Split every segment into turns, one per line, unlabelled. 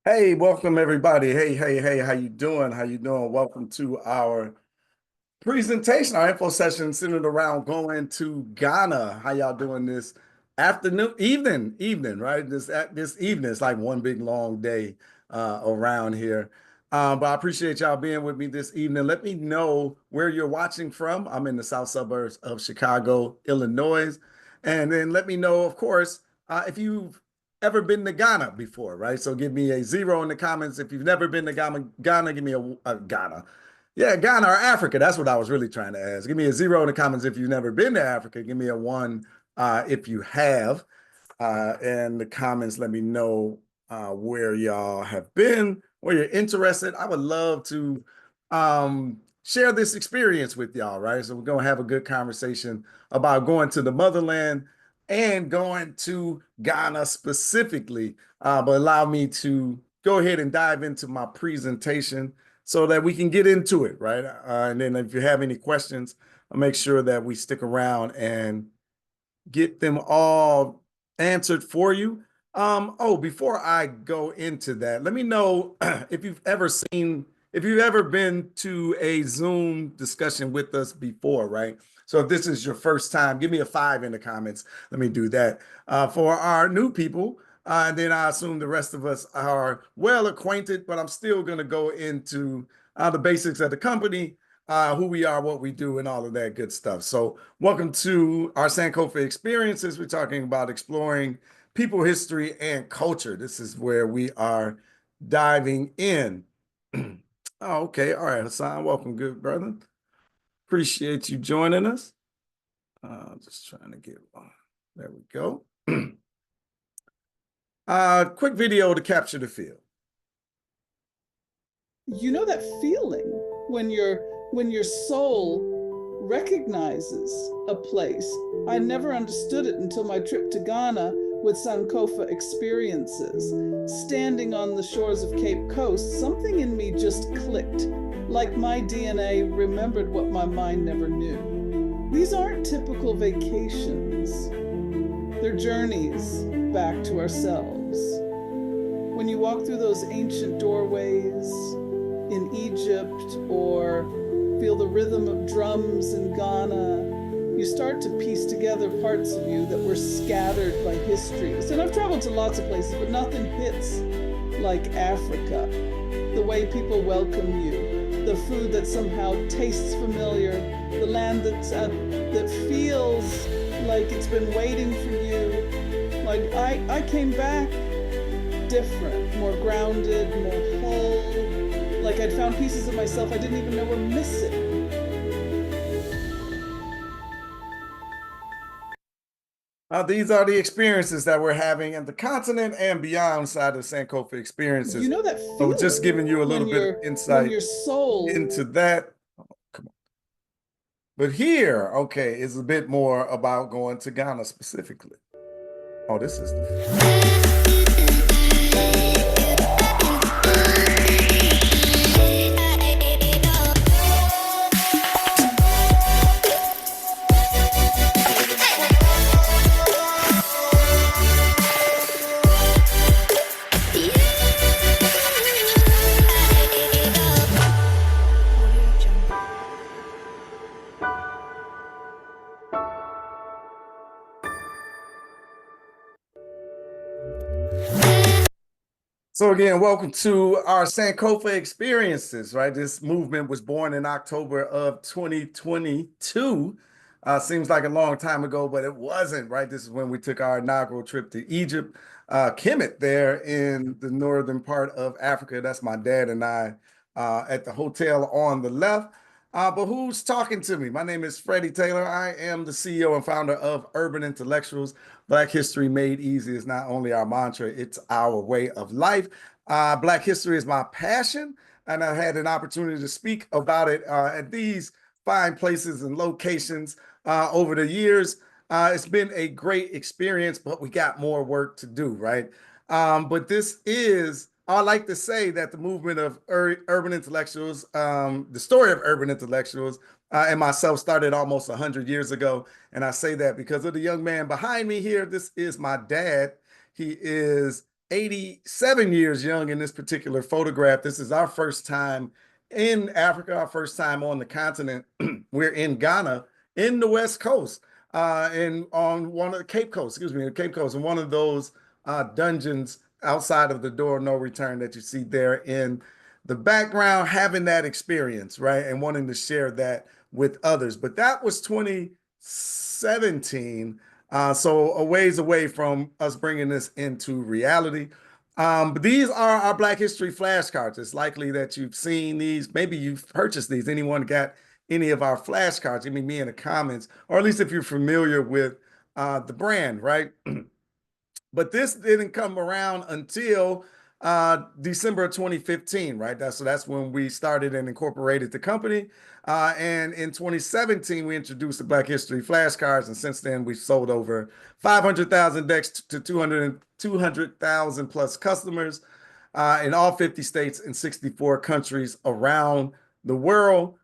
Hey, welcome everybody. Hey, how you doing? How you doing? Welcome to our presentation, our info session centered around going to Ghana. How y'all doing this afternoon, evening, right? This evening, it's like one big long day around here. But I appreciate y'all being with me this evening. Let me know where you're watching from. I'm in the south suburbs of Chicago, Illinois. And then let me know, of course, if you've ever been to Ghana before, right? So give me a zero in the comments. If you've never been to Ghana, give me a Ghana. Yeah, Ghana or Africa. That's what I was really trying to ask. Give me a zero in the comments if you've never been to Africa. Give me a one if you have. In the comments, let me know where y'all have been, where you're interested. I would love to share this experience with y'all, right? So we're going to have a good conversation about going to the motherland and going to Ghana specifically. But allow me to go ahead and dive into my presentation so that we can get into it, right? And then if you have any questions, I'll make sure that we stick around and get them all answered for you. Before I go into that, let me know if you've ever been to a Zoom discussion with us before, right? So if this is your first time, give me a five in the comments. Let me do that. For our new people, and then I assume the rest of us are well acquainted, but I'm still going to go into the basics of the company, who we are, what we do, and all of that good stuff. So welcome to our Sankofa experiences. We're talking about exploring people, history, and culture. This is where we are diving in. Oh, okay. All right, Hassan, welcome, good brother. Appreciate you joining us. Just trying to get one. There we go. Quick video to capture the feel.
You know that feeling when your soul recognizes a place. I never understood it until my trip to Ghana with Sankofa experiences. Standing on the shores of Cape Coast, something in me just clicked, like my DNA remembered what my mind never knew. These aren't typical vacations. They're journeys back to ourselves. When you walk through those ancient doorways in Egypt or feel the rhythm of drums in Ghana, you start to piece together parts of you that were scattered by histories. And I've traveled to lots of places, but nothing hits like Africa. The way people welcome you, the food that somehow tastes familiar, the land that feels like it's been waiting for you. Like I came back different, more grounded, more whole, like I'd found pieces of myself I didn't even know were missing.
These are the experiences that we're having in the continent and beyond side of Sankofa
You
experiences.
know that
So just
feeling
giving you a little bit of
when
insight
your soul.
into that. Oh, come on. But here, okay, is a bit more about going to Ghana specifically. Oh, this is the. So again, welcome to our Sankofa experiences, right? This movement was born in October of 2022. Seems like a long time ago, but it wasn't, right? This is when we took our inaugural trip to Egypt, Kemet there in the northern part of Africa. That's my dad and I at the hotel on the left. But who's talking to me? My name is Freddie Taylor. I am the CEO and founder of Urban Intellectuals. Black History Made Easy is not only our mantra, it's our way of life. Black history is my passion, and I had an opportunity to speak about it at these fine places and locations over the years. It's been a great experience, but we got more work to do, right? But this is, I like to say that the movement of urban intellectuals, the story of urban intellectuals, and myself started almost 100 years ago. And I say that because of the young man behind me here. This is my dad. He is 87 years young in this particular photograph. This is our first time in Africa, our first time on the continent. We're in Ghana, in the West Coast, and on one of the Cape Coast, excuse me, the Cape Coast, and one of those dungeons outside of the door of no return that you see there in the background, having that experience, right, and wanting to share that with others. But that was 2017. So a ways away from us bringing this into reality. But these are our Black History flashcards. It's likely that you've seen these. Maybe you've purchased these. Anyone got any of our flashcards? Give me in the comments, or at least if you're familiar with the brand, right? But this didn't come around until December of 2015, right? That's when we started and incorporated the company. And in 2017, we introduced the Black History flashcards, and since then we've sold over 500,000 decks to 200,000 plus customers in all 50 states and 64 countries around the world.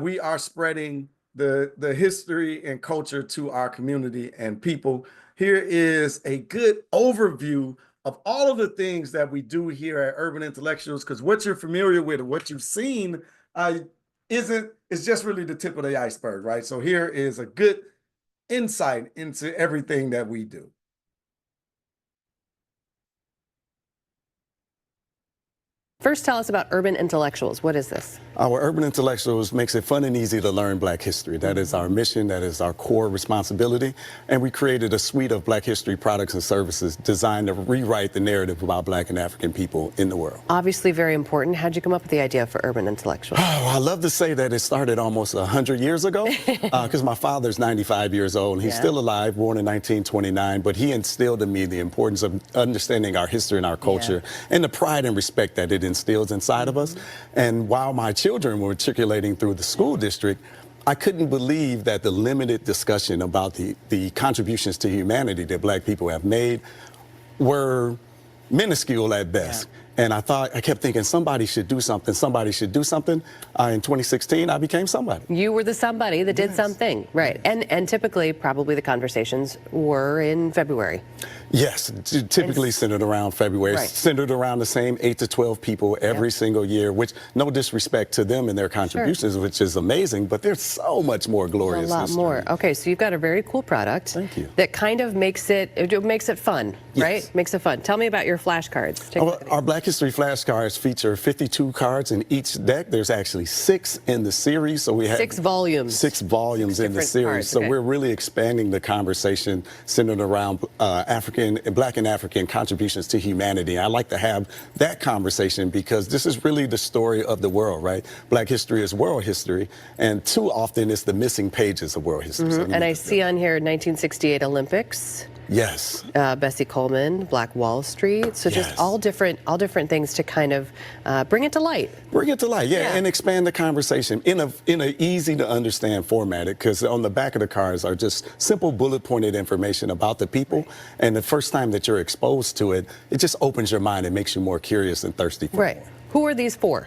We are spreading the history and culture to our community and people. Here is a good overview of all of the things that we do here at Urban Intellectuals, because what you're familiar with or what you've seen is just really the tip of the iceberg, right? So here is a good insight into everything that we do.
First, tell us about Urban Intellectuals. What is this?
Our Urban Intellectuals makes it fun and easy to learn Black history. That is our mission. That is our core responsibility. And we created a suite of Black history products and services designed to rewrite the narrative about Black and African people in the world.
Obviously very important. How'd you come up with the idea for Urban Intellectuals?
Oh, I love to say that it started almost 100 years ago because my father's 95 years old and he's still alive, born in 1929, but he instilled in me the importance of understanding our history and our culture and the pride and respect that it instills inside of us. And while my children were matriculating through the school district, I couldn't believe that the limited discussion about the contributions to humanity that Black people have made were minuscule at best. And I kept thinking somebody should do something, somebody should do something. In 2016, I became somebody.
You were the somebody that did something, right? And typically, probably the conversations were in February.
Yes, typically centered around February, centered around the same 8 to 12 people every single year, which no disrespect to them and their contributions, which is amazing, but there's so much more glorious.
A lot more. Okay, so you've got a very cool product.
Thank you.
That kind of makes it fun, right? Makes it fun. Tell me about your flashcards.
Our Black History flashcards feature 52 cards in each deck. There's actually 6 in the series, so we have
6 volumes.
6 volumes in the series.
Cards,
so we're really expanding the conversation centered around Black and African contributions to humanity. I like to have that conversation because this is really the story of the world, right? Black history is world history, and too often it's the missing pages of world history. So
and I see on here 1968 Olympics.
Yes.
Bessie Coleman, Black Wall Street. So just all different things to kind of bring it to light.
Bring it to light, and expand the conversation in a easy to understand format. Because on the back of the cards are just simple bullet pointed information about the people. And the first time that you're exposed to it, it just opens your mind and makes you more curious and thirsty for it.
Who are these for?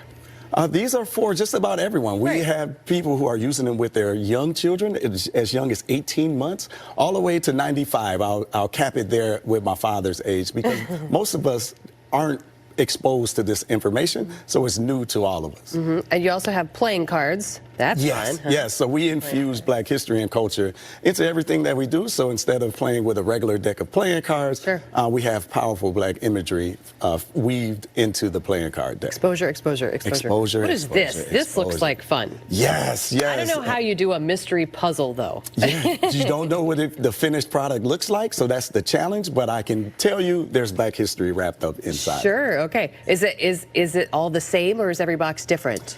These are for just about everyone. We have people who are using them with their young children, as young as 18 months, all the way to 95. I'll cap it there with my father's age because most of us aren't exposed to this information, so it's new to all of us.
And you also have playing cards. That's fun.
Yes, so we infuse Black history and culture into everything that we do. So instead of playing with a regular deck of playing cards, we have powerful Black imagery weaved into the playing card deck.
Exposure. What is this? This looks like fun.
Yes.
I don't know how you do a mystery puzzle, though.
You don't know what the finished product looks like, so that's the challenge, but I can tell you there's Black history wrapped up inside.
Sure, okay. Is it all the same, or is every box different?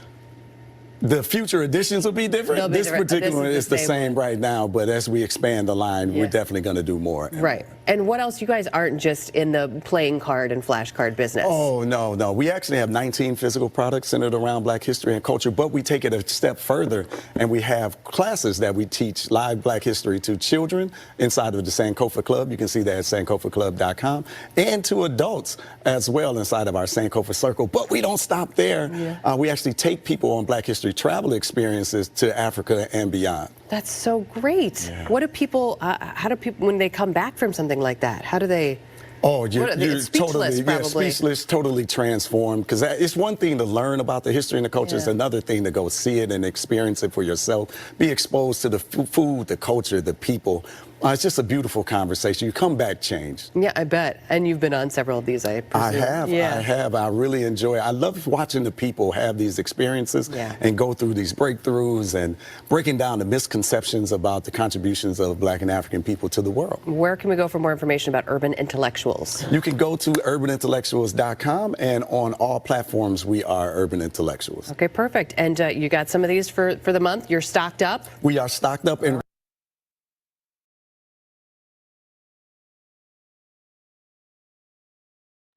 The future editions will be different. This particular one is the same right now, but as we expand the line, we're definitely going to do more.
Right. And what else? You guys aren't just in the playing card and flashcard business.
Oh, no. We actually have 19 physical products centered around Black history and culture, but we take it a step further, and we have classes that we teach live Black history to children inside of the Sankofa Club. You can see that at sankofaclub.com, and to adults as well inside of our Sankofa Circle. But we don't stop there. We actually take people on Black history travel experiences to Africa and beyond.
That's so great. What do people, how do people, when they come back from something like that, how do they?
Oh,
What,
you're
speechless,
totally, yeah,
probably.
speechless, totally transformed. Because it's one thing to learn about the history and the culture. It's
Yeah.
another thing to go see it and experience it for yourself. Be exposed to the food, the culture, the people. It's just a beautiful conversation. You come back changed.
Yeah, I bet. And you've been on several of these, I presume.
I
Yeah.
have. I really enjoy it. I love watching the people have these experiences
Yeah.
and go through these breakthroughs and breaking down the misconceptions about the contributions of Black and African people to the world.
Where can we go for more information about Urban Intellectuals?
You can go to urbanintellectuals.com, and on all platforms, we are Urban Intellectuals.
Okay, perfect. And you got some of these for the month? You're stocked up?
We are stocked up and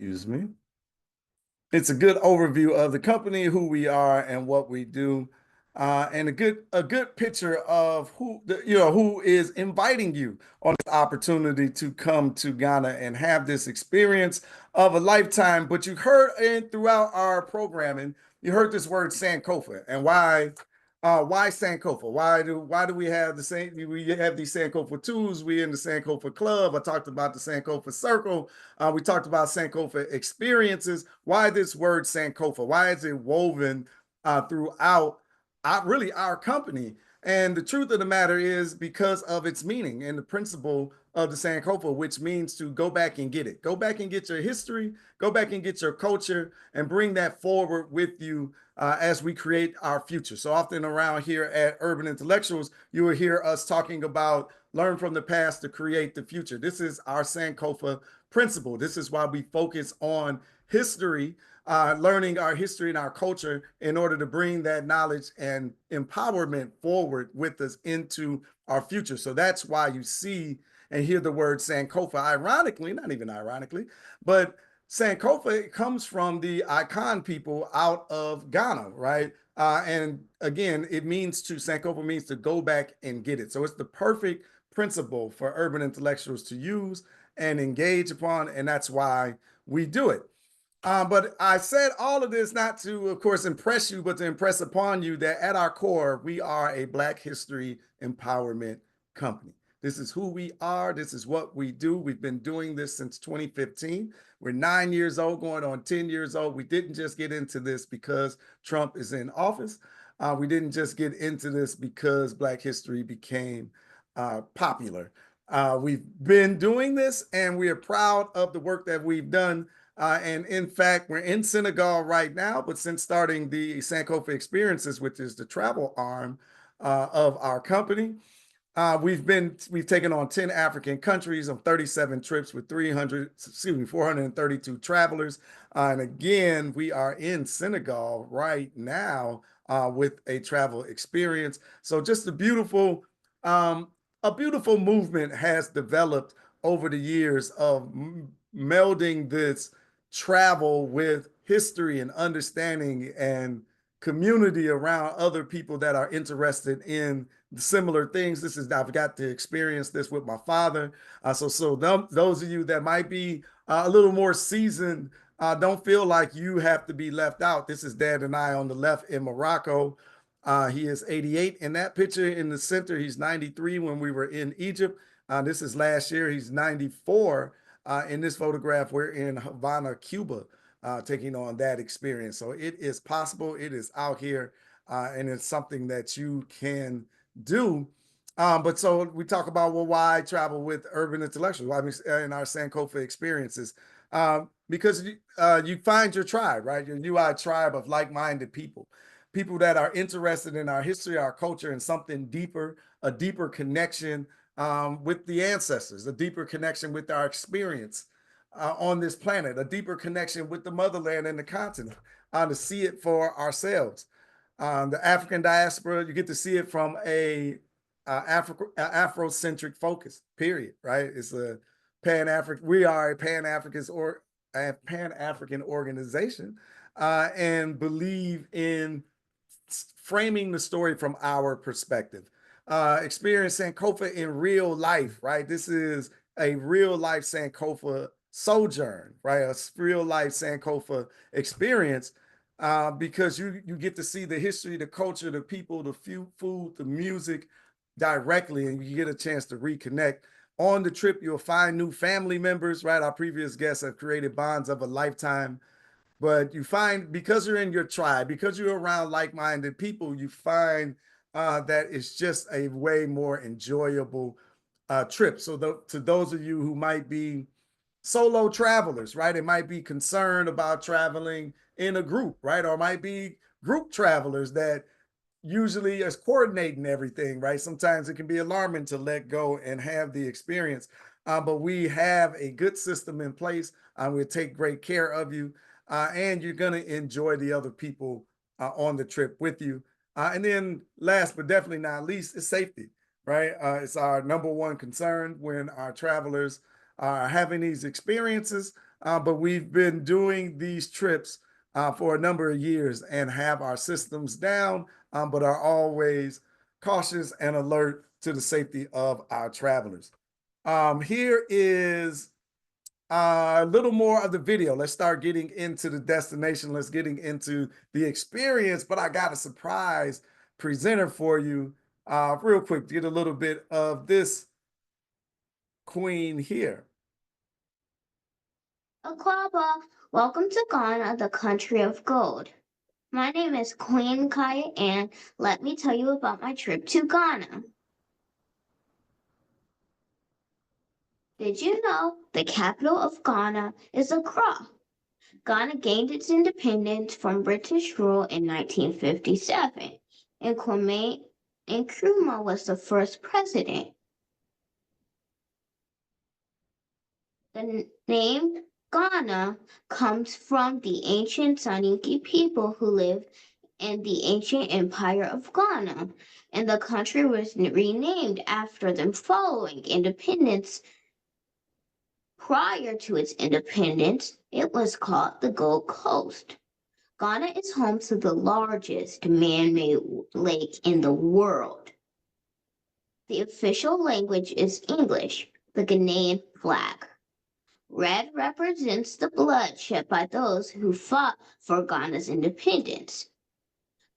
Excuse me. It's a good overview of the company, who we are, and what we do, and a good picture of who is inviting you on this opportunity to come to Ghana and have this experience of a lifetime. But you heard throughout our programming, you heard this word Sankofa, and why Sankofa? Why do we have the same? We have these Sankofa tools. We in the Sankofa club. I talked about the Sankofa circle. We talked about Sankofa experiences. Why this word Sankofa? Why is it woven throughout really our company? And the truth of the matter is because of its meaning and the principle of the Sankofa, which means to go back and get it. Go back and get your history. Go back and get your culture and bring that forward with you as we create our future. So often around here at Urban Intellectuals, you will hear us talking about learn from the past to create the future. This is our Sankofa principle. This is why we focus on history, learning our history and our culture in order to bring that knowledge and empowerment forward with us into our future. So that's why you see and hear the word Sankofa. Ironically, not even ironically, but Sankofa comes from the Icon people out of Ghana, right? And again, Sankofa means to go back and get it. So it's the perfect principle for urban intellectuals to use and engage upon, and that's why we do it. But I said all of this not to, of course, impress you, but to impress upon you that at our core, we are a Black history empowerment company. This is who we are. This is what we do. We've been doing this since 2015. We're 9 years old, going on 10 years old. We didn't just get into this because Trump is in office. We didn't just get into this because Black history became popular. We've been doing this, and we are proud of the work that we've done. And in fact, we're in Senegal right now, but since starting the Sankofa Experiences, which is the travel arm of our company, we've taken on 10 African countries on 37 trips with 432 travelers. And again, we are in Senegal right now with a travel experience. So just a beautiful movement has developed over the years of melding this travel with history and understanding and community around other people that are interested in similar things. I've got to experience this with my father. Those of you that might be a little more seasoned, don't feel like you have to be left out. This is Dad and I on the left in Morocco. He is 88 in that picture. In the center, he's 93 when we were in Egypt. This is last year. He's 94. In this photograph, we're in Havana, Cuba, taking on that experience. So it is possible. It is out here, and it's something that you can do. But so we talk about, well, why travel with urban intellectuals? Why in our Sankofa experiences? Because you find your tribe, right? Your UI tribe of like-minded people that are interested in our history, our culture, and something deeper, a deeper connection with the ancestors, a deeper connection with our experience on this planet, a deeper connection with the motherland and the continent, to see it for ourselves. The African diaspora, you get to see it from a Afrocentric focus, period, right? It's a Pan-African, we are a Pan-African organization and believe in framing the story from our perspective. Experience Sankofa in real life, right? This is a real life Sankofa sojourn, right? A real life Sankofa experience because you get to see the history, the culture, the people, the food, the music directly, and you get a chance to reconnect On the trip, you'll find new family members, right? Our previous guests have created bonds of a lifetime. But you find, because you're in your tribe, because you're around like-minded people, you find that it's just a way more enjoyable trip. So to those of you who might be solo travelers, right? It might be concerned about traveling in a group, right? Or might be group travelers that usually is coordinating everything, right? Sometimes it can be alarming to let go and have the experience. But we have a good system in place. We'll take great care of you. And you're going to enjoy the other people on the trip with you. And then last but definitely not least is safety, right? It's our number one concern when our travelers are having these experiences. But we've been doing these trips for a number of years and have our systems down, but are always cautious and alert to the safety of our travelers. Here is a little more of the video. Let's start getting into the destination. Let's getting into the experience, but I got a surprise presenter for you real quick to get a little bit of this queen here.
Akwaba, welcome to Ghana, the country of gold. My name is Queen Kaya, and let me tell you about my trip to Ghana. Did you know the capital of Ghana is Accra? Ghana gained its independence from British rule in 1957, and Kwame Nkrumah was the first president. The name Ghana comes from the ancient Soninke people who lived in the ancient empire of Ghana, and the country was renamed after them following independence. Prior to its independence, it was called the Gold Coast. Ghana is home to the largest man-made lake in the world. The official language is English, the Ghanaian flag. Red represents the blood shed by those who fought for Ghana's independence.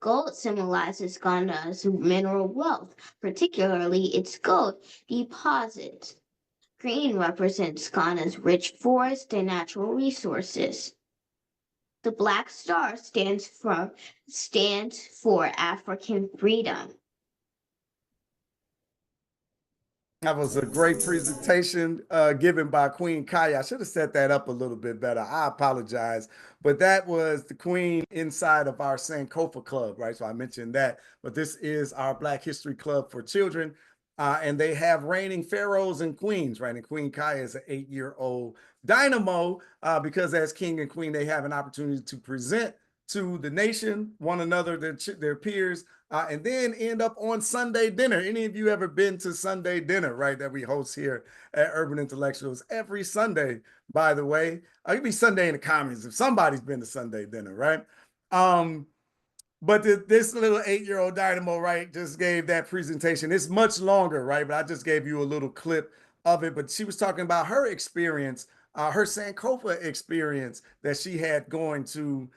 Gold symbolizes Ghana's mineral wealth, particularly its gold deposits. Green represents Ghana's rich forest and natural resources. The black star stands for African freedom.
That was a great presentation given by Queen Kaya. I should have set that up a little bit better. I apologize. But that was the queen inside of our Sankofa Club, right? So I mentioned that. But this is our Black History Club for children. And they have reigning pharaohs and queens, right? And Queen Kaya is an 8-year-old dynamo because as king and queen, they have an opportunity to present to the nation, one another, their peers, and then end up on Sunday dinner. Any of you ever been to Sunday dinner, right, that we host here at Urban Intellectuals every Sunday, by the way? It could be Sunday in the comments if somebody's been to Sunday dinner, right? But this little 8-year-old dynamo, right, just gave that presentation. It's much longer, right? But I just gave you a little clip of it. But she was talking about her experience, her Sankofa experience that she had going to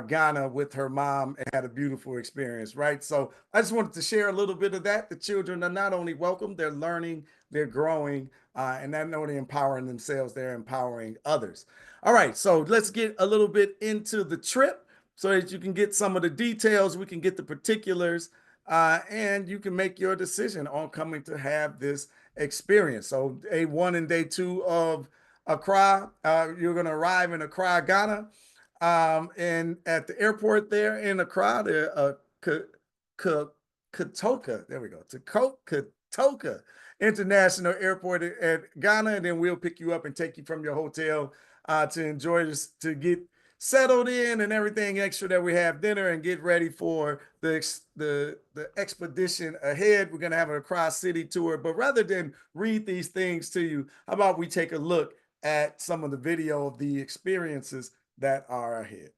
Ghana with her mom and had a beautiful experience, right? So I just wanted to share a little bit of that. The children are not only welcome, they're learning, they're growing, and not only empowering themselves, they're empowering others. All right, so let's get a little bit into the trip so that you can get some of the details, we can get the particulars, and you can make your decision on coming to have this experience. So day 1 and day 2 of Accra, you're gonna arrive in Accra, Ghana. And at the airport there in Accra, Kotoka, there we go, to Kotoka International Airport at Ghana, and then we'll pick you up and take you from your hotel to enjoy this, to get settled in and everything extra that we have dinner and get ready for the expedition ahead. We're gonna have an Accra City tour, but rather than read these things to you, how about we take a look at some of the video of the experiences that are ahead.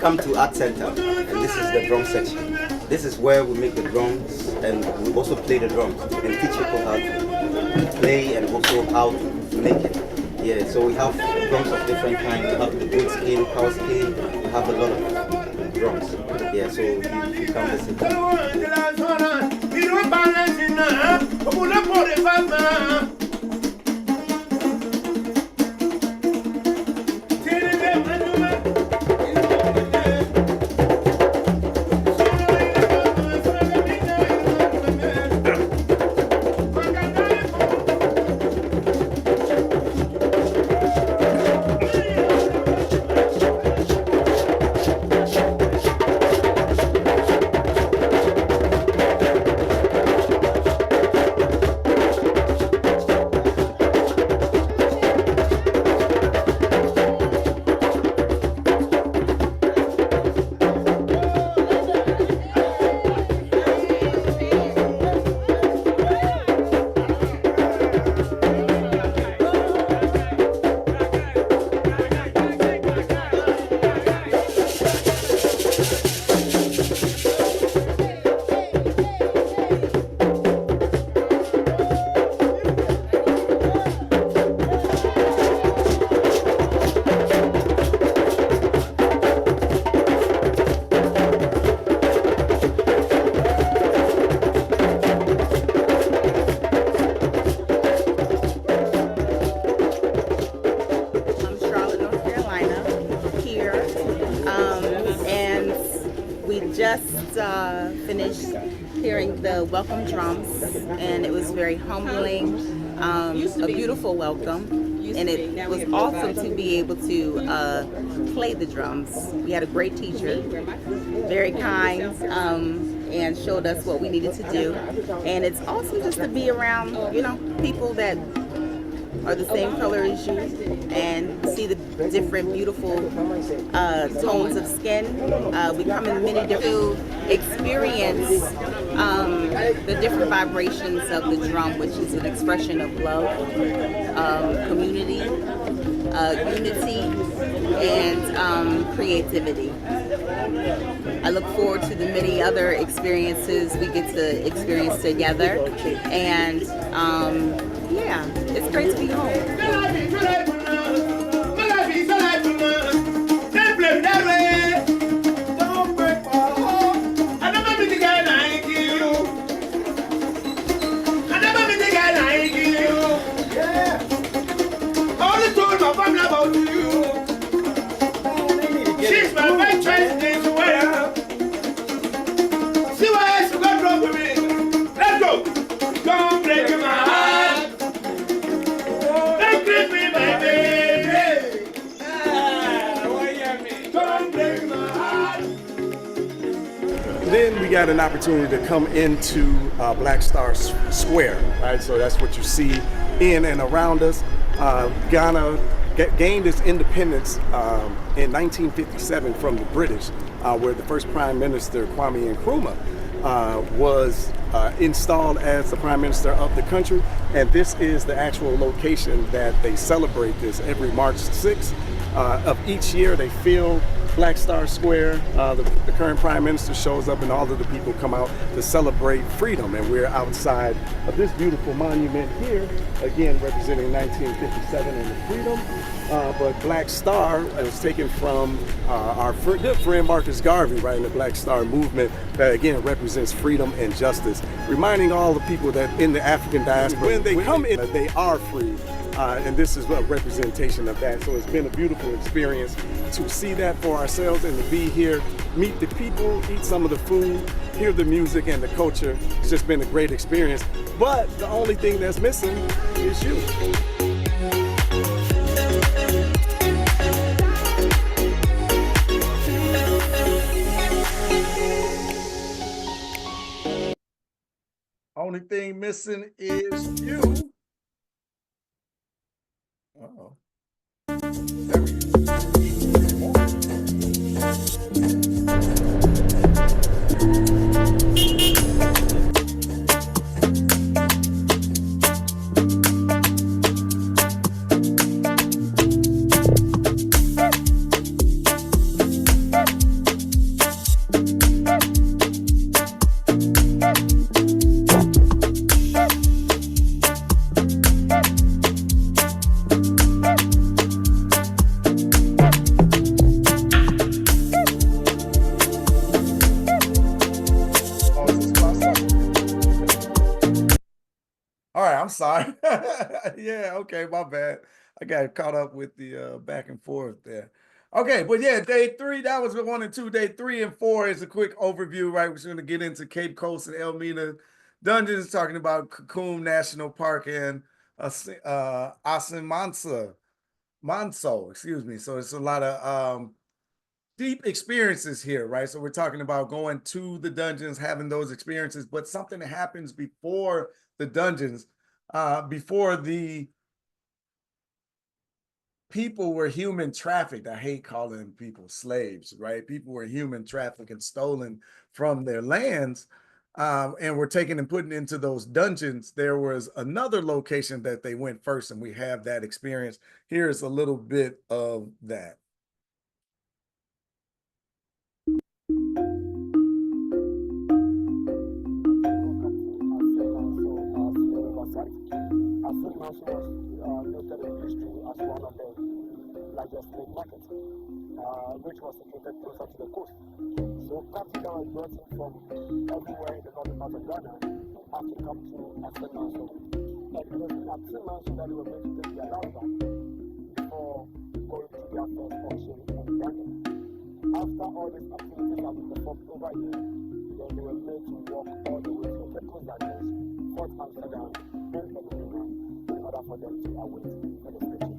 come to Art Center, and this is the drum section. This is where we make the drums, and we also play the drums and teach people how to play and also how to make it. Yeah, so we have drums of different kinds. We have the goat skin, cow skin. We have a lot of drums. Yeah, so you come visit.
Finished hearing the welcome drums, and it was very humbling, a beautiful welcome, and it was awesome to be able to play the drums. We had a great teacher, very kind, and showed us what we needed to do, and it's awesome just to be around, people that are the same color as you and see the different beautiful tones of skin. We come in many different experience the different vibrations of the drum, which is an expression of love, community, unity, and creativity. I look forward to the many other experiences we get to experience together, and yeah, it's great to be home.
She's my best friend in the world. See what else you got wrong with me? Let's go. Don't break my heart. Don't treat me, my baby. Don't break my heart.
Then we got an opportunity to come into Black Star Square, right? So that's what you see in and around us. Ghana gained its independence in 1957 from the British, where the first Prime Minister, Kwame Nkrumah, was installed as the Prime Minister of the country. And this is the actual location that they celebrate this every March 6th of each year. They fill Black Star Square. The current Prime Minister shows up and all of the people come out to celebrate freedom. And we're outside of this beautiful monument here, again representing 1957 and the freedom. But Black Star was taken from our good friend Marcus Garvey, right, in the Black Star movement that again represents freedom and justice, reminding all the people that in the African diaspora, when they come in, they are free. And this is a representation of that. So it's been a beautiful experience to see that for ourselves and to be here, meet the people, eat some of the food, hear the music and the culture. It's just been a great experience. But the only thing that's missing is you. Only thing missing is you. Uh-oh. There we go. I'm sorry. Yeah, okay, my bad. I got caught up with the back and forth there. Okay, but yeah, day 3, that was 1 and 2. Day 3 and 4 is a quick overview, right? We're just going to get into Cape Coast and Elmina Dungeons, talking about Cocoon National Park and Asimansa, Manso, excuse me. So it's a lot of deep experiences here, right? So we're talking about going to the dungeons, having those experiences, but something that happens before the dungeons, before the people were human trafficked. I hate calling people slaves, right? People were human trafficked and stolen from their lands, and were taken and put into those dungeons. There was another location that they went first, and we have that experience. Here's a little bit of that.
House was noted in history as one of the largest slave markets, which was situated closer to the coast. So captives that were brought in from everywhere in the northern part of Ghana had to come to Asemanso. And it was in Asemanso that they were going to take their lives back before going to their first function in Ghana. After all these activities have been performed over here, then they were made to walk all the way to the coast dungeons, Fort Amsterdam, and Elmina, in order for them to await for the station.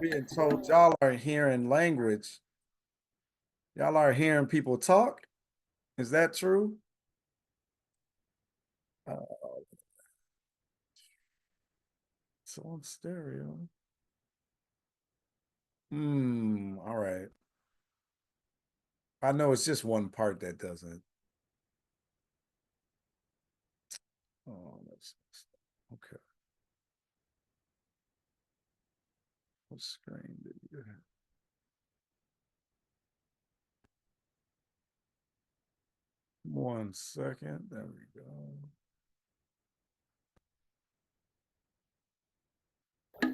Being told y'all are hearing language. Y'all are hearing people talk. Is that true? It's on stereo. All right. I know it's just one part that doesn't. Oh, okay. What screen did you have? One second. There we go.
I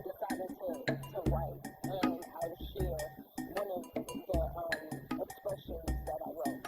decided to write, and I will share one of the expressions that I wrote.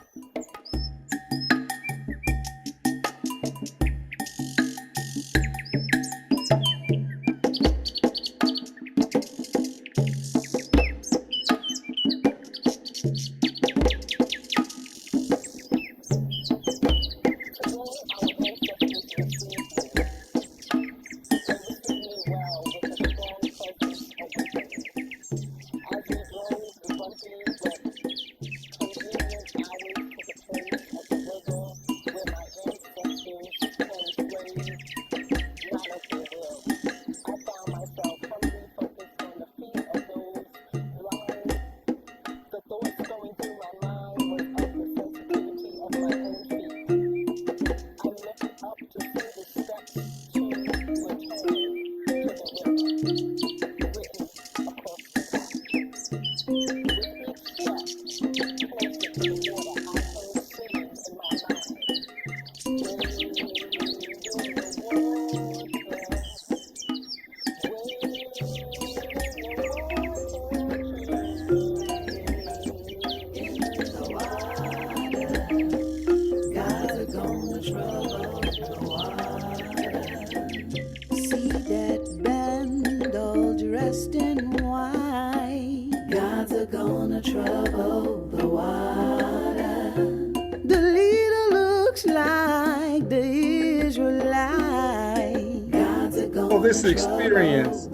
This experience is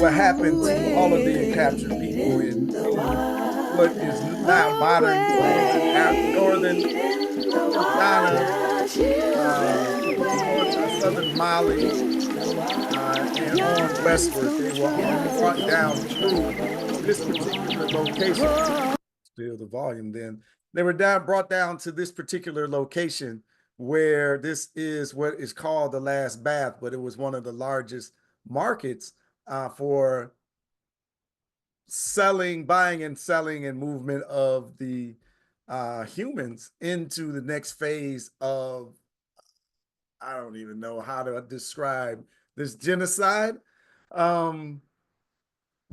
what happened to all of the captured people in what is now modern northern Ghana, southern Mali, and on westward. They were all brought down through this particular location. Still the volume then. They were brought down to this particular location where this is what is called the Last Bath, but it was one of the largest markets for buying and selling and movement of the humans into the next phase of, I don't even know how to describe this genocide.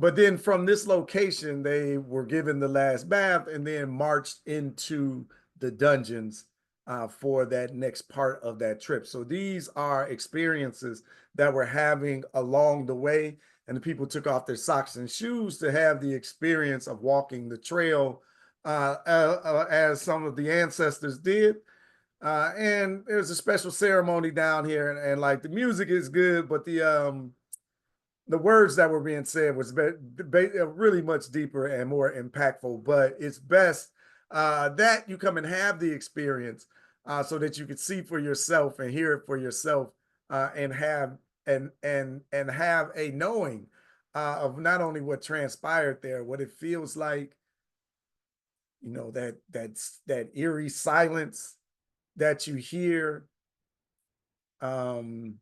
But then from this location, they were given the Last Bath and then marched into the dungeons for that next part of that trip. So these are experiences that we're having along the way. And the people took off their socks and shoes to have the experience of walking the trail as some of the ancestors did. And there's a special ceremony down here, and like the music is good, but the words that were being said was really much deeper and more impactful. But it's best that you come and have the experience so that you can see for yourself and hear it for yourself, and have a knowing of not only what transpired there, what it feels like, you know, that eerie silence that you hear. You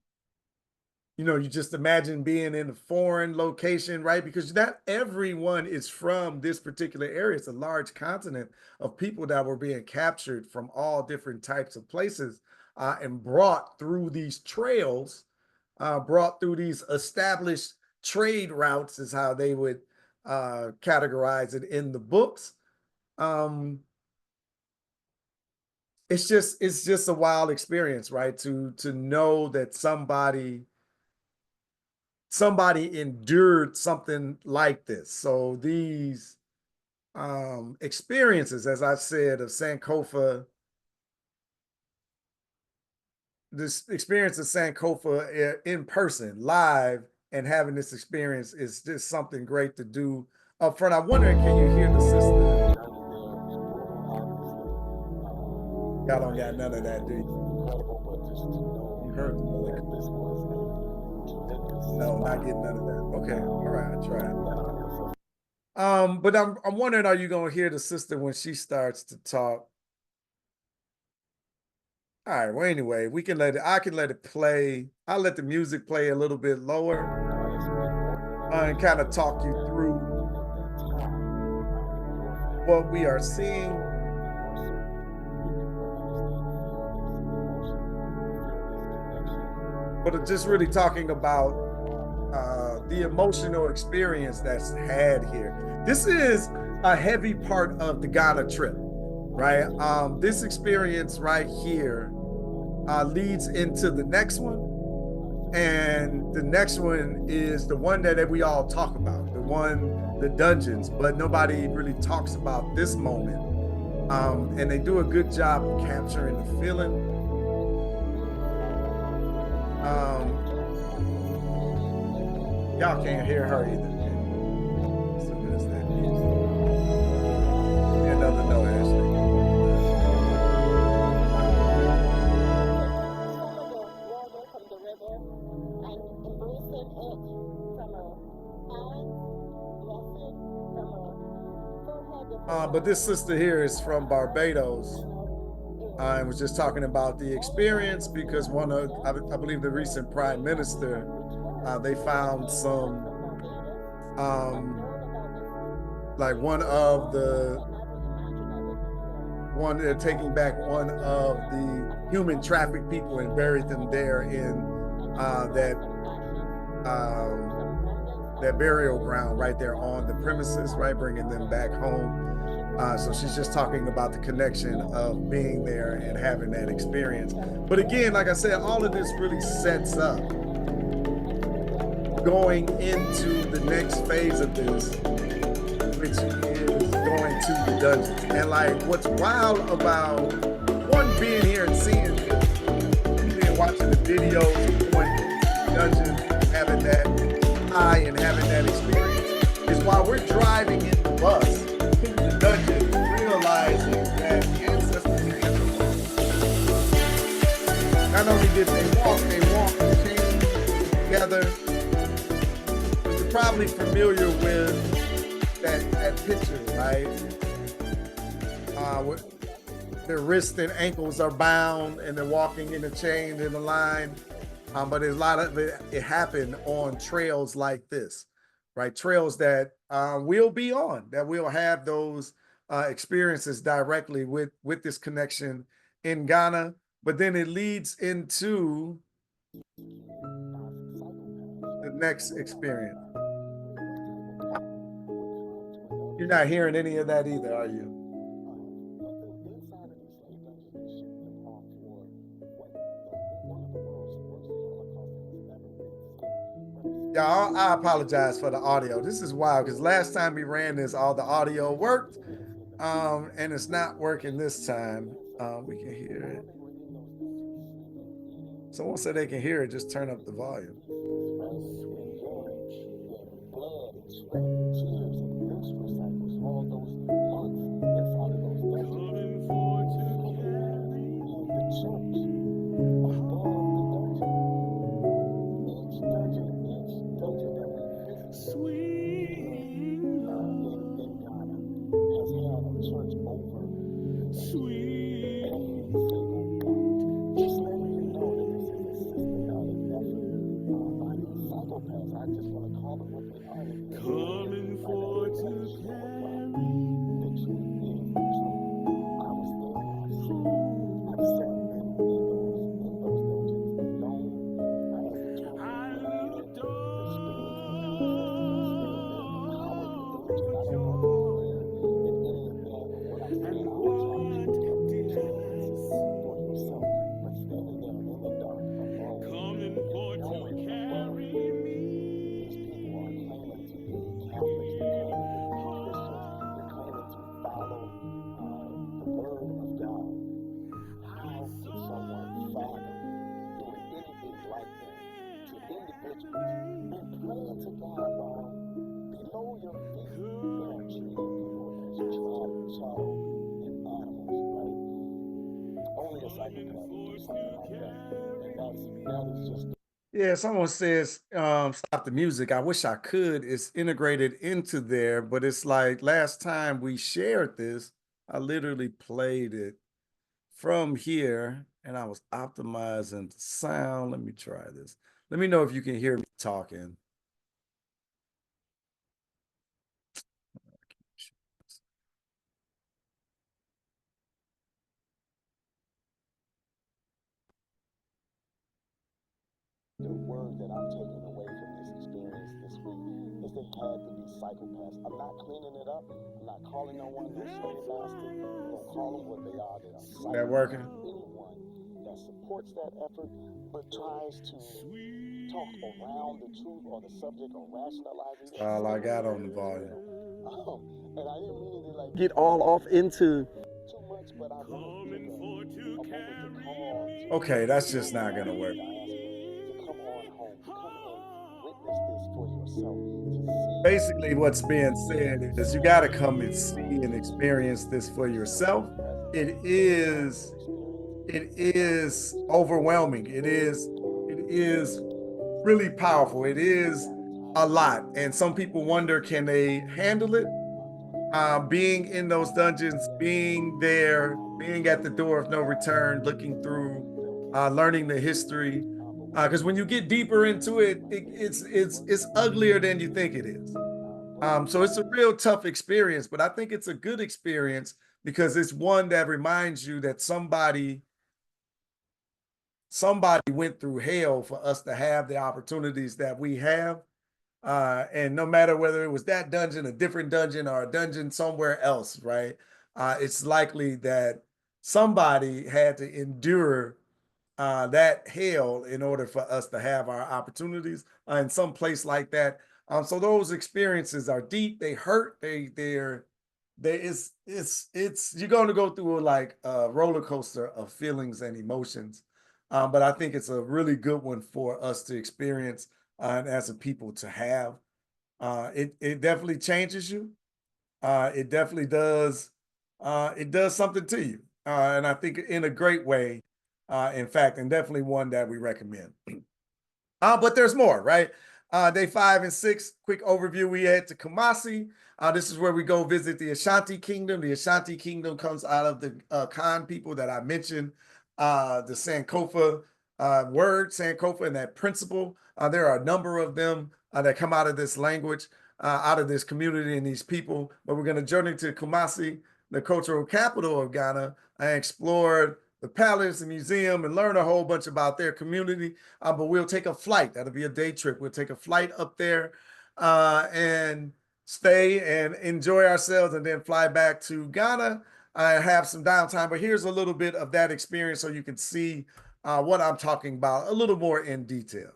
know, you just imagine being in a foreign location, right? Because not everyone is from this particular area. It's a large continent of people that were being captured from all different types of places and brought through these trails, brought through these established trade routes is how they would categorize it in the books. It's just a wild experience, right? To know that somebody endured something like this. So these experiences, as I said, of Sankofa, this experience of Sankofa in person, live, and having this experience is just something great to do up front. I'm wondering, can you hear the sister? Y'all don't got none of that, do you? You heard the music. No, not getting none of that. Okay, all right, I tried. But I'm wondering, are you gonna hear the sister when she starts to talk? All right, well, anyway, we can I can let it play. I'll let the music play a little bit lower and kind of talk you through what we are seeing. But just really talking about the emotional experience that's had here. This is a heavy part of the Ghana trip, right? This experience right here leads into the next one. And the next one is the one that we all talk about, the dungeons, but nobody really talks about this moment. And they do a good job of capturing the feeling. Y'all can't hear her either. So there's that music. Another no, Ashley. But this sister here is from Barbados. I was just talking about the experience because I believe the recent prime minister, they found some, like they're taking back one of the human trafficked people and buried them there in that burial ground right there on the premises, right, bringing them back home. So she's just talking about the connection of being there and having that experience. But again, like I said, all of this really sets up going into the next phase of this, which is going to the dungeons. And like what's wild about one, being here and seeing watching the videos, going to the dungeons, having that high and having that arriving in the bus to the dungeon, realizing that the ancestors in the not only did they walked and came together. You're probably familiar with that picture, right? Their wrists and ankles are bound and they're walking in a chain in a line. But there's a lot of it happened on trails like this, right? Trails that we'll be on, that we'll have those experiences directly with this connection in Ghana. But then it leads into the next experience. You're not hearing any of that either, are you? Y'all, I apologize for the audio. This is wild because last time we ran this, all the audio worked, and it's not working this time. We can hear it. Someone said they can hear it. Just turn up the volume. Yeah, someone says stop the music. I wish I could. It's integrated into there, but it's like last time we shared this, I literally played it from here and I was optimizing the sound. Let me try this. Let me know if you can hear me talking.
The word that I'm taking away from this experience this week is they had to be psychopaths. I'm not cleaning it up. I'm not calling no one no slave bastard. I'm gonna call them what they are. They are psychopaths.
That working?
Anyone that supports that effort but tries to talk around the truth or the subject or rationalize it.
That's all I got on the volume.
And I didn't mean to like get all off into too much, but I want to take a moment to call.
Okay, that's just not gonna work. Basically, what's being said is you got to come and see and experience this for yourself. It is overwhelming. It is really powerful. It is a lot. And some people wonder, can they handle it? Being in those dungeons, being there, being at the door of no return, looking through, learning the history. Because when you get deeper into it, it's uglier than you think it is. So it's a real tough experience, but I think it's a good experience because it's one that reminds you that somebody went through hell for us to have the opportunities that we have. And no matter whether it was that dungeon, a different dungeon, or a dungeon somewhere else, right? It's likely that somebody had to endure that hell in order for us to have our opportunities in some place like that. So those experiences are deep. They hurt. You're going to go through like a roller coaster of feelings and emotions. But I think it's a really good one for us to experience and as a people to have. It definitely changes you. it definitely does. It does something to you, and I think in a great way. In fact, and definitely one that we recommend. But there's more, right? Day 5 and 6, quick overview. We head to Kumasi. This is where we go visit the Ashanti Kingdom. The Ashanti Kingdom comes out of the Khan people that I mentioned, the Sankofa word, Sankofa, and that principle. There are a number of them that come out of this language, out of this community and these people. But we're going to journey to Kumasi, the cultural capital of Ghana. I explored the palace and museum and learn a whole bunch about their community. But we'll take a flight. That'll be a day trip. We'll take a flight up there and stay and enjoy ourselves and then fly back to Ghana and have some downtime. But here's a little bit of that experience so you can see what I'm talking about a little more in detail.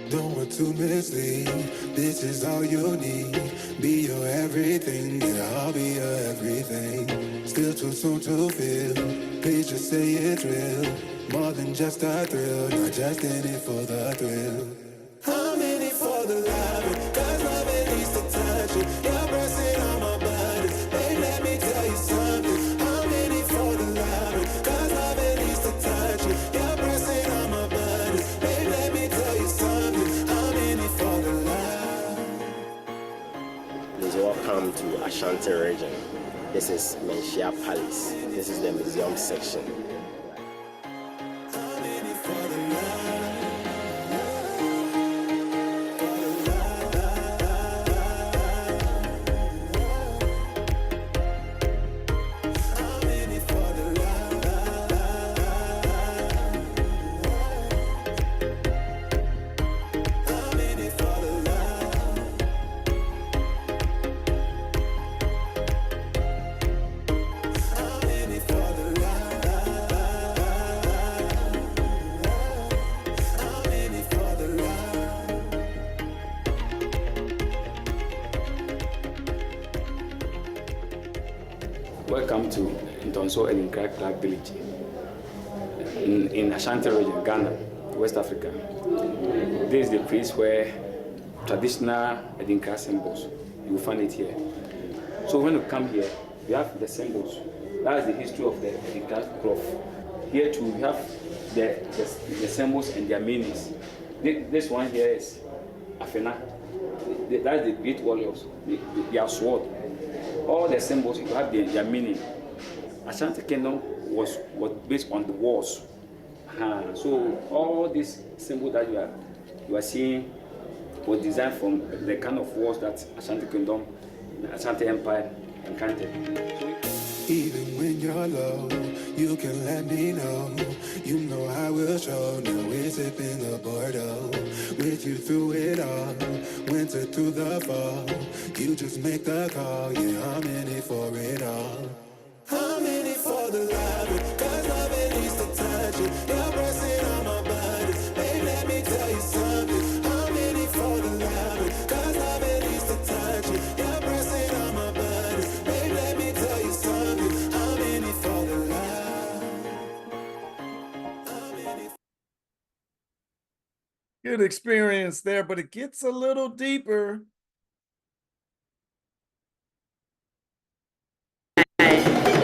Don't want to mislead. This is all you need. Be your everything, and I'll be your everything. Still too soon to feel. Please just say it's real. More than just a thrill, not just in it for the thrill. I'm in it for the love, 'cause love it needs to touch it. You're pressing on my body. Babe, let me tell you something. I'm in it for the love, 'cause love it needs to touch it. You're pressing on my body. Babe, let me tell you something. I'm in it for the love.
Please welcome to Ashanti region. This is Menchia Palace. This is the museum section.
Welcome to Ntonso and Clark village in Ashanti region, Ghana, West Africa. This is the place where traditional Edinka symbols you find it here. So when you come here, you have the symbols. That is the history of the cloth. Here too, you have the symbols and their meanings. This one here is Afena. That's the great warriors, their sword. All the symbols, you have their meaning. Ashanti Kingdom was based on the wars. So all these symbols that you are seeing was designed from the kind of wars that Ashanti Kingdom, the Ashanti Empire encountered.
Even when you're low, you can let me know. You know I will show. Now we're sipping the Bordeaux. With you through it all, winter through the fall. You just make the call. Yeah, I'm in it for it all. I'm in it for the love, cause love it needs to touch it. You're pressing on my buttons. Babe, let me tell you something. I'm in it for the love, cause love it needs to touch it. You're pressing on my buttons. Babe, let me tell you something. I'm in it for the love. I'm in it.
Good experience there, but it gets a little deeper.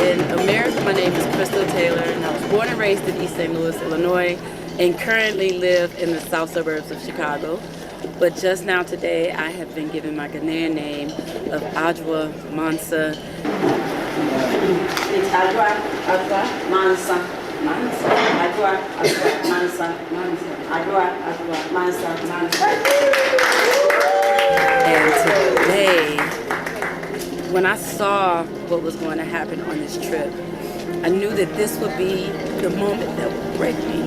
In America, my name is Crystal Taylor, and I was born and raised in East St. Louis, Illinois, and currently live in the south suburbs of Chicago. But just now today, I have been given my Ghanaian name of Adwa Mansa. It's Adwa Mansa. Mansa. Adwa Mansa. Mansa. Adwa Mansa. Mansa. And today, when I saw what was going to happen on this trip, I knew that this would be the moment that would break me.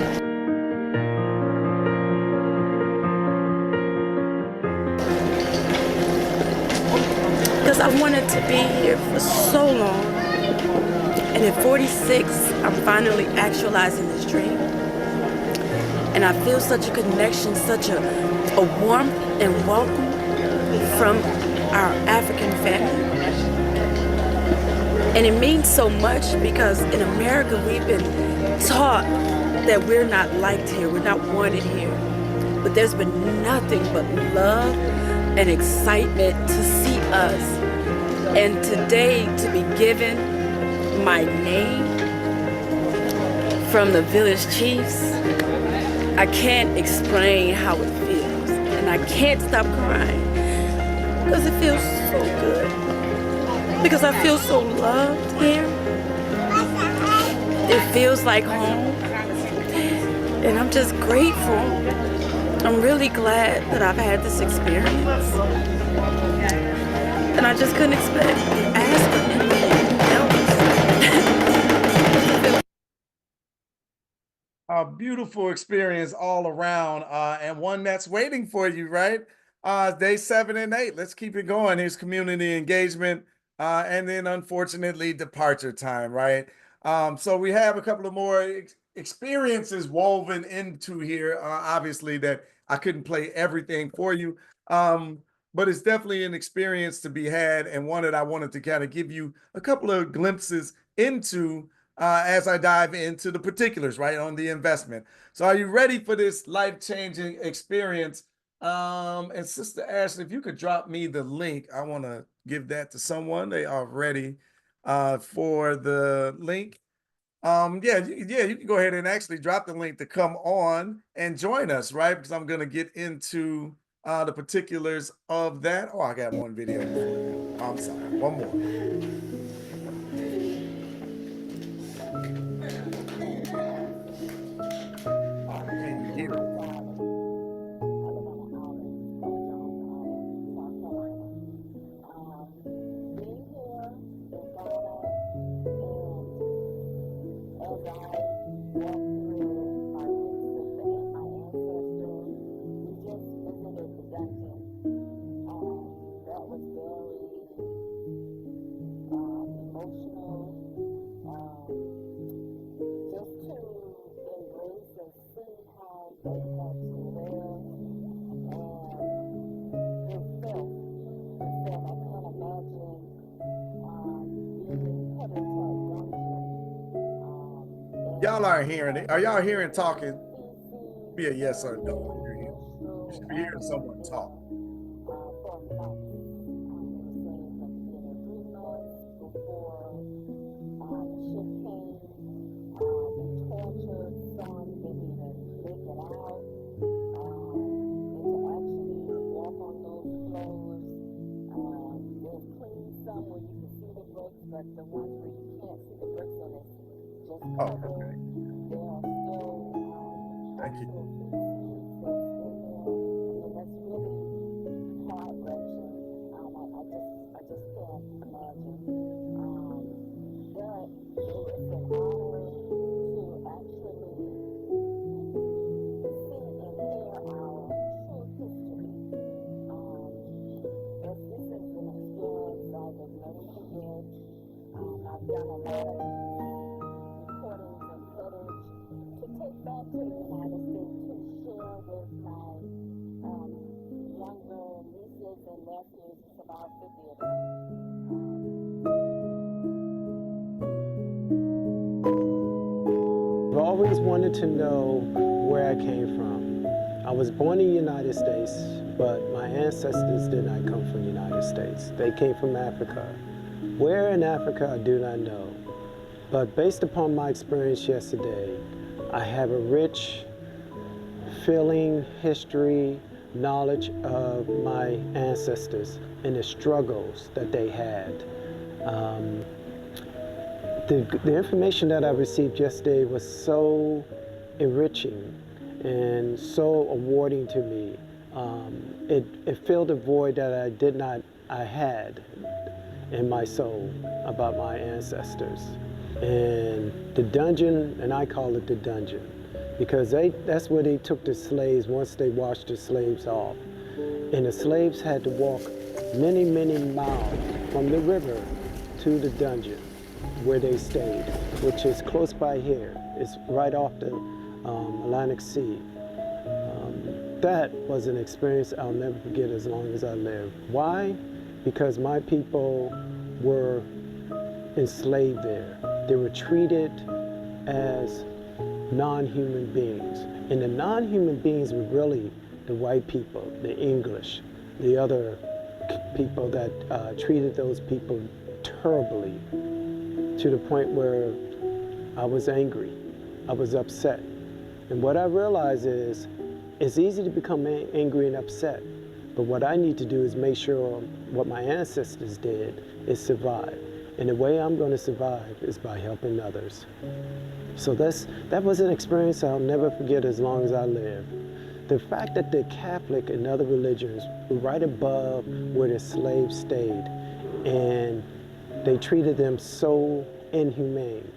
Because I wanted to be here for so long. And at 46, I'm finally actualizing this dream. And I feel such a connection, such a warmth and welcome from our African family. And it means so much because in America, we've been taught that we're not liked here, we're not wanted here. But there's been nothing but love and excitement to see us. And today, to be given my name from the village chiefs, I can't explain how it feels. And I can't stop crying because it feels so good. Because I feel so loved here. It feels like home. And I'm just grateful. I'm really glad that I've had this experience. And I just couldn't ask for anything else.
A beautiful experience all around, and one that's waiting for you, right? Day 7 and 8. Let's keep it going. Here's community engagement. And then unfortunately departure time, right? So we have a couple of more experiences woven into here, obviously that I couldn't play everything for you. But it's definitely an experience to be had, and one that I wanted to kind of give you a couple of glimpses into as I dive into the particulars, right, on the investment. So are you ready for this life-changing experience? And Sister Ashley, if you could drop me the link, I want to give that to someone. They are ready for the link. Yeah, you can go ahead and actually drop the link to come on and join us, right? Because I'm going to get into the particulars of that. Oh, I got one video before that. I'm sorry, one more. Can you hear it? Y'all aren't hearing it. Are y'all hearing talking? Be a yes or no. You should be hearing someone talk. Oh, okay. Thank you.
I've always wanted to know where I came from. I was born in the United States, but my ancestors did not come from the United States. They came from Africa. Where in Africa, I do not know. But based upon my experience yesterday, I have a rich feeling, history, knowledge of my ancestors and the struggles that they had. The information that I received yesterday was so enriching and so awarding to me. It filled a void that I had in my soul about my ancestors. And the dungeon, and I call it the dungeon, because that's where they took the slaves once they washed the slaves off. And the slaves had to walk many, many miles from the river to the dungeon where they stayed, which is close by here. It's right off the Atlantic Sea. That was an experience I'll never forget as long as I live. Why? Because my people were enslaved there. They were treated as non-human beings. And the non-human beings were really the white people, the English, the other people that treated those people terribly, to the point where I was angry, I was upset. And what I realized is, it's easy to become angry and upset, but what I need to do is make sure what my ancestors did is survive. And the way I'm going to survive is by helping others. So that was an experience I'll never forget as long as I live. The fact that the Catholic and other religions were right above where the slaves stayed, and they treated them so inhumane.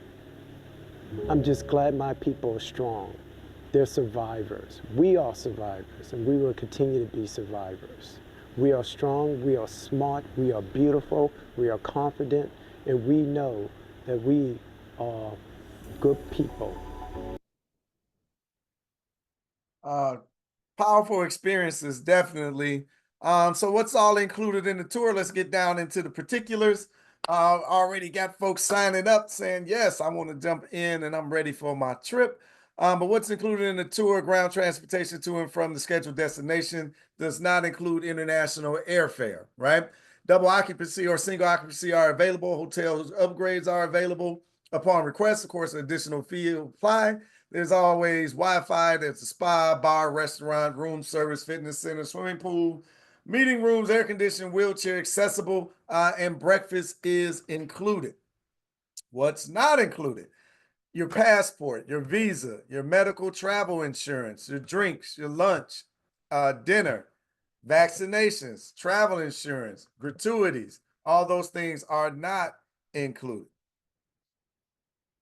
I'm just glad my people are strong. They're survivors. We are survivors, and we will continue to be survivors. We are strong, we are smart, we are beautiful, we are confident, and we know that we are good people.
Powerful experiences, definitely. So what's all included in the tour? Let's get down into the particulars. Already got folks signing up saying, yes, I want to jump in and I'm ready for my trip. But what's included in the tour? Ground transportation to and from the scheduled destination does not include international airfare, right? Double occupancy or single occupancy are available. Hotel upgrades are available. Upon request, of course, an additional fee will apply. There's always Wi-Fi. There's a spa, bar, restaurant, room service, fitness center, swimming pool, meeting rooms, air conditioning, wheelchair accessible, and breakfast is included. What's not included? Your passport, your visa, your medical travel insurance, your drinks, your lunch, dinner, vaccinations, travel insurance, gratuities. All those things are not included.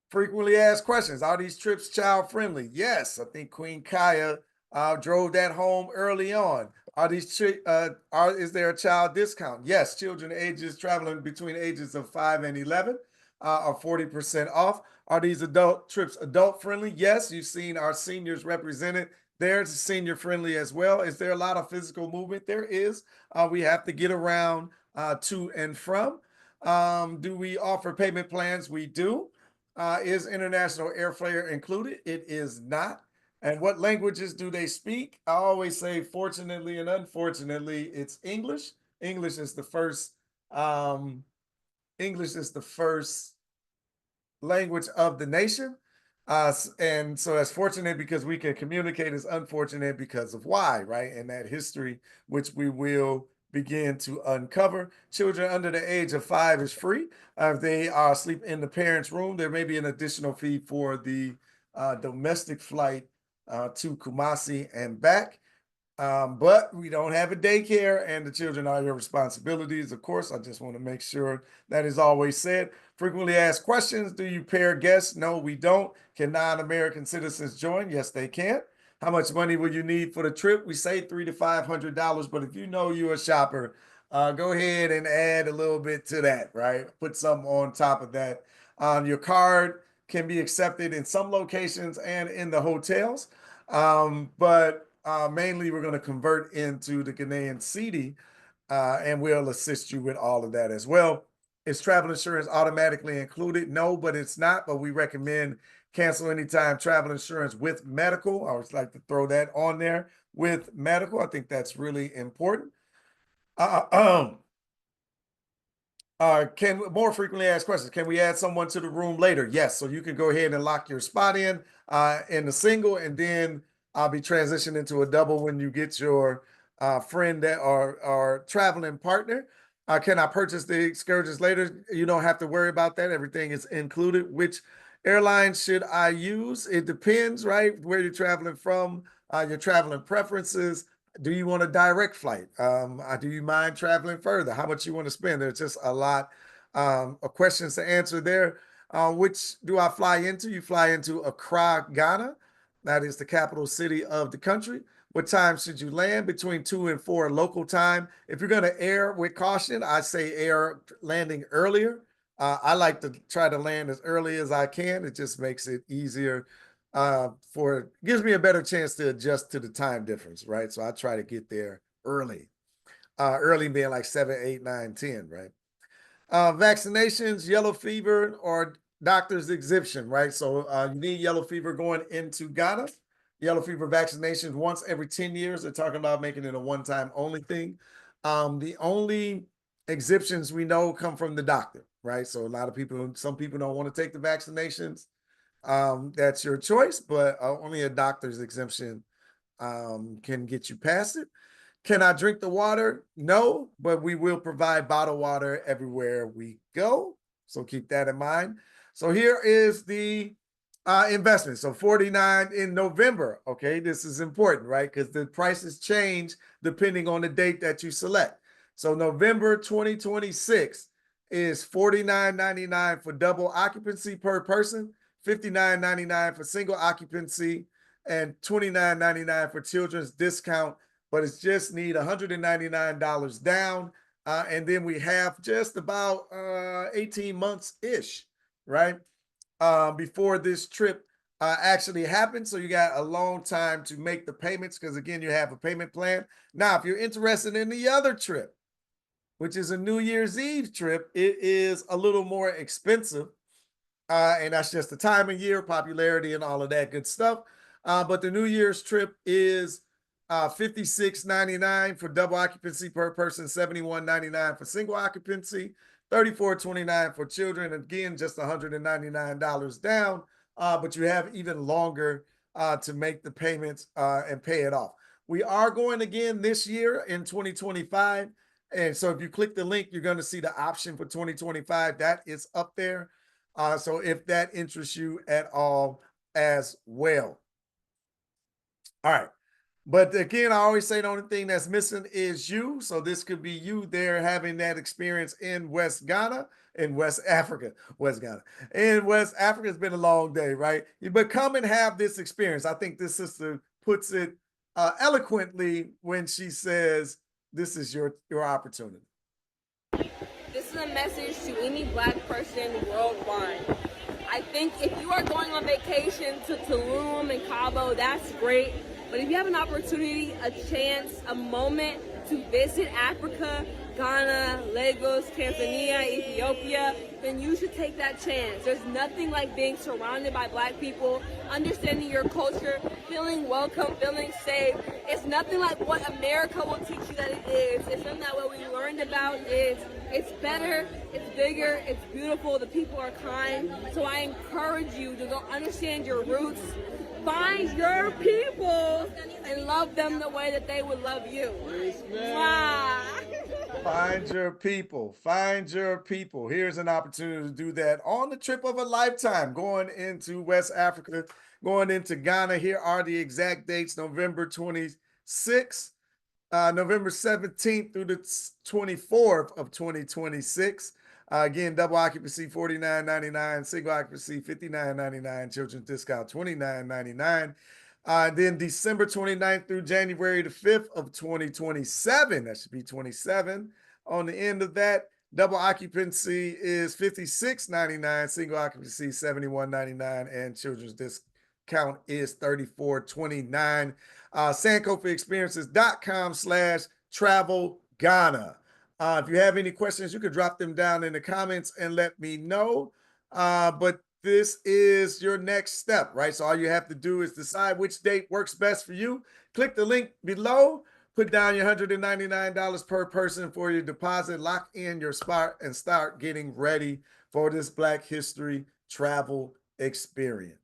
Frequently asked questions. Are these trips child friendly? Yes, I think Queen Kaya drove that home early on. Is there a child discount? Yes, children ages traveling between ages of 5 and 11 are 40% off. Are these adult trips adult friendly? Yes, you've seen our seniors represented. There's senior friendly as well. Is there a lot of physical movement? There is. We have to get around to and from. Do we offer payment plans? We do. Is international airfare included? It is not. And what languages do they speak? I always say, fortunately and unfortunately, it's English. English is the first. English is the first language of the nation. And so that's fortunate because we can communicate. Is unfortunate because of why, right? And that history, which we will begin to uncover. Children under the age of 5 is free. If they are asleep in the parents' room, there may be an additional fee for the domestic flight to Kumasi and back. But we don't have a daycare and the children are your responsibilities. Of course, I just want to make sure that is always said. Frequently asked questions. Do you pair guests? No, we don't. Can non-American citizens join? Yes, they can. How much money will you need for the trip? We say $300 to $500, but if you know you're a shopper, go ahead and add a little bit to that, right? Put something on top of that. Your card can be accepted in some locations and in the hotels, but mainly we're going to convert into the Ghanaian cedi, and we'll assist you with all of that as well. Is travel insurance automatically included? No, but it's not, but we recommend cancel anytime travel insurance with medical. I always like to throw that on there with medical. I think that's really important. Can more frequently asked questions. Can we add someone to the room later? Yes. So you can go ahead and lock your spot in the single, and then I'll be transitioning into a double when you get your friend that or traveling partner. Can I purchase the excursions later? You don't have to worry about that. Everything is included. Which airline should I use? It depends, right? Where you're traveling from, your traveling preferences. Do you want a direct flight? Do you mind traveling further? How much you want to spend? There's just a lot of questions to answer there. Which do I fly into? You fly into Accra, Ghana. That is the capital city of the country. What time should you land? Between 2 and 4 local time. If you're going to air with caution, I say air landing earlier. I like to try to land as early as I can. It just makes it easier gives me a better chance to adjust to the time difference, right? So I try to get there early. Early being like 7, 8, 9, 10, right? Vaccinations, yellow fever, or doctor's exemption, right? So you need yellow fever going into Ghana. Yellow fever vaccinations once every 10 years. They're talking about making it a one-time only thing. The only exemptions we know come from the doctor, right? So a lot of people, some people don't want to take the vaccinations. That's your choice, but only a doctor's exemption can get you past it. Can I drink the water? No, but we will provide bottled water everywhere we go. So keep that in mind. So here is the investment. So $49 in November. Okay, this is important, right? Because the prices change depending on the date that you select. So November 2026 is $49.99 for double occupancy per person, $59.99 for single occupancy, and $29.99 for children's discount. But it's just need $199 down. And then we have just about 18 months-ish, right? Before this trip actually happens. So you got a long time to make the payments because, again, you have a payment plan. Now, if you're interested in the other trip, which is a New Year's Eve trip, it is a little more expensive. And that's just the time of year, popularity, and all of that good stuff. But the New Year's trip is $56.99 for double occupancy per person, $71.99 for single occupancy, $34.29 for children. Again, just $199 down, but you have even longer to make the payments and pay it off. We are going again this year in 2025. And so if you click the link, you're going to see the option for 2025. That is up there. So if that interests you at all as well. All right. But again, I always say the only thing that's missing is you. So this could be you there having that experience in West Ghana, in West Africa, West Ghana. In West Africa, it's been a long day, right? But come and have this experience. I think this sister puts it eloquently when she says, this is your opportunity.
This is a message to any Black person worldwide. I think if you are going on vacation to Tulum and Cabo, that's great. But if you have an opportunity, a chance, a moment to visit Africa, Ghana, Lagos, Tanzania, Ethiopia, then you should take that chance. There's nothing like being surrounded by Black people, understanding your culture, feeling welcome, feeling safe. It's nothing like what America will teach you that it is. It's something that what we learned about is it's better, it's bigger, it's beautiful, the people are kind. So I encourage you to go understand your roots, find your people, and love them the way that they would love you. Yes,
Find your people. Find your people. Here's an opportunity to do that on the trip of a lifetime, going into West Africa, going into Ghana. Here are the exact dates: November 26th, November 17th through the 24th of 2026. Again, double occupancy $49.99, single occupancy $59.99, children's discount $29.99. Then December 29th through January the 5th of 2027. That should be 27. On the end of that, double occupancy is $56.99, single occupancy $71.99, and children's discount is $34.29. Sankofaexperiences.com/travel Ghana. If you have any questions, you can drop them down in the comments and let me know. But this is your next step, right? So all you have to do is decide which date works best for you. Click the link below, put down your $199 per person for your deposit, lock in your spot, and start getting ready for this Black History travel experience.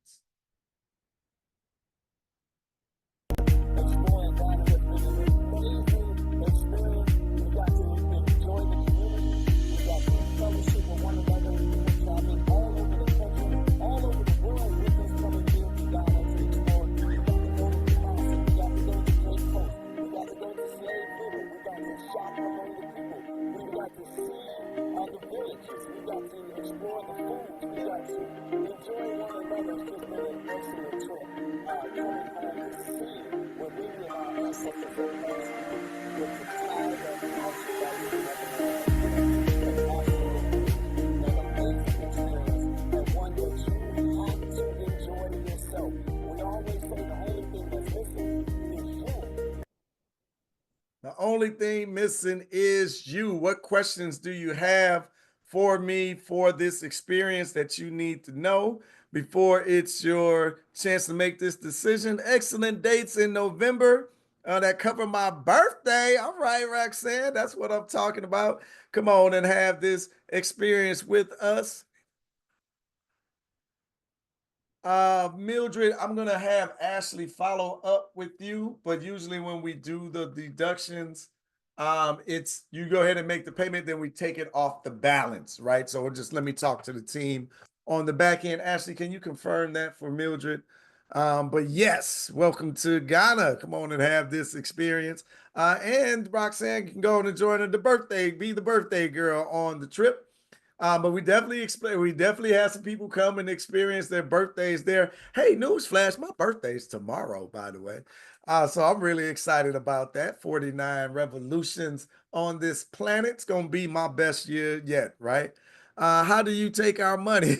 The only thing missing is you. What questions do you have for me for this experience that you need to know before it's your chance to make this decision? Excellent dates in November that cover my birthday. All right, Roxanne, that's what I'm talking about. Come on and have this experience with us. Mildred, I'm gonna have Ashley follow up with you, but usually when we do the deductions, it's you go ahead and make the payment, then we take it off the balance, right? So just let me talk to the team on the back end. Ashley, can you confirm that for Mildred? But yes, welcome to Ghana. Come on and have this experience. And Roxanne can go and join the birthday, be the birthday girl on the trip. But we definitely have some people come and experience their birthdays there. Hey, newsflash, my birthday's tomorrow, by the way. So I'm really excited about that. 49 revolutions on this planet. It's gonna be my best year yet, right? How do you take our money?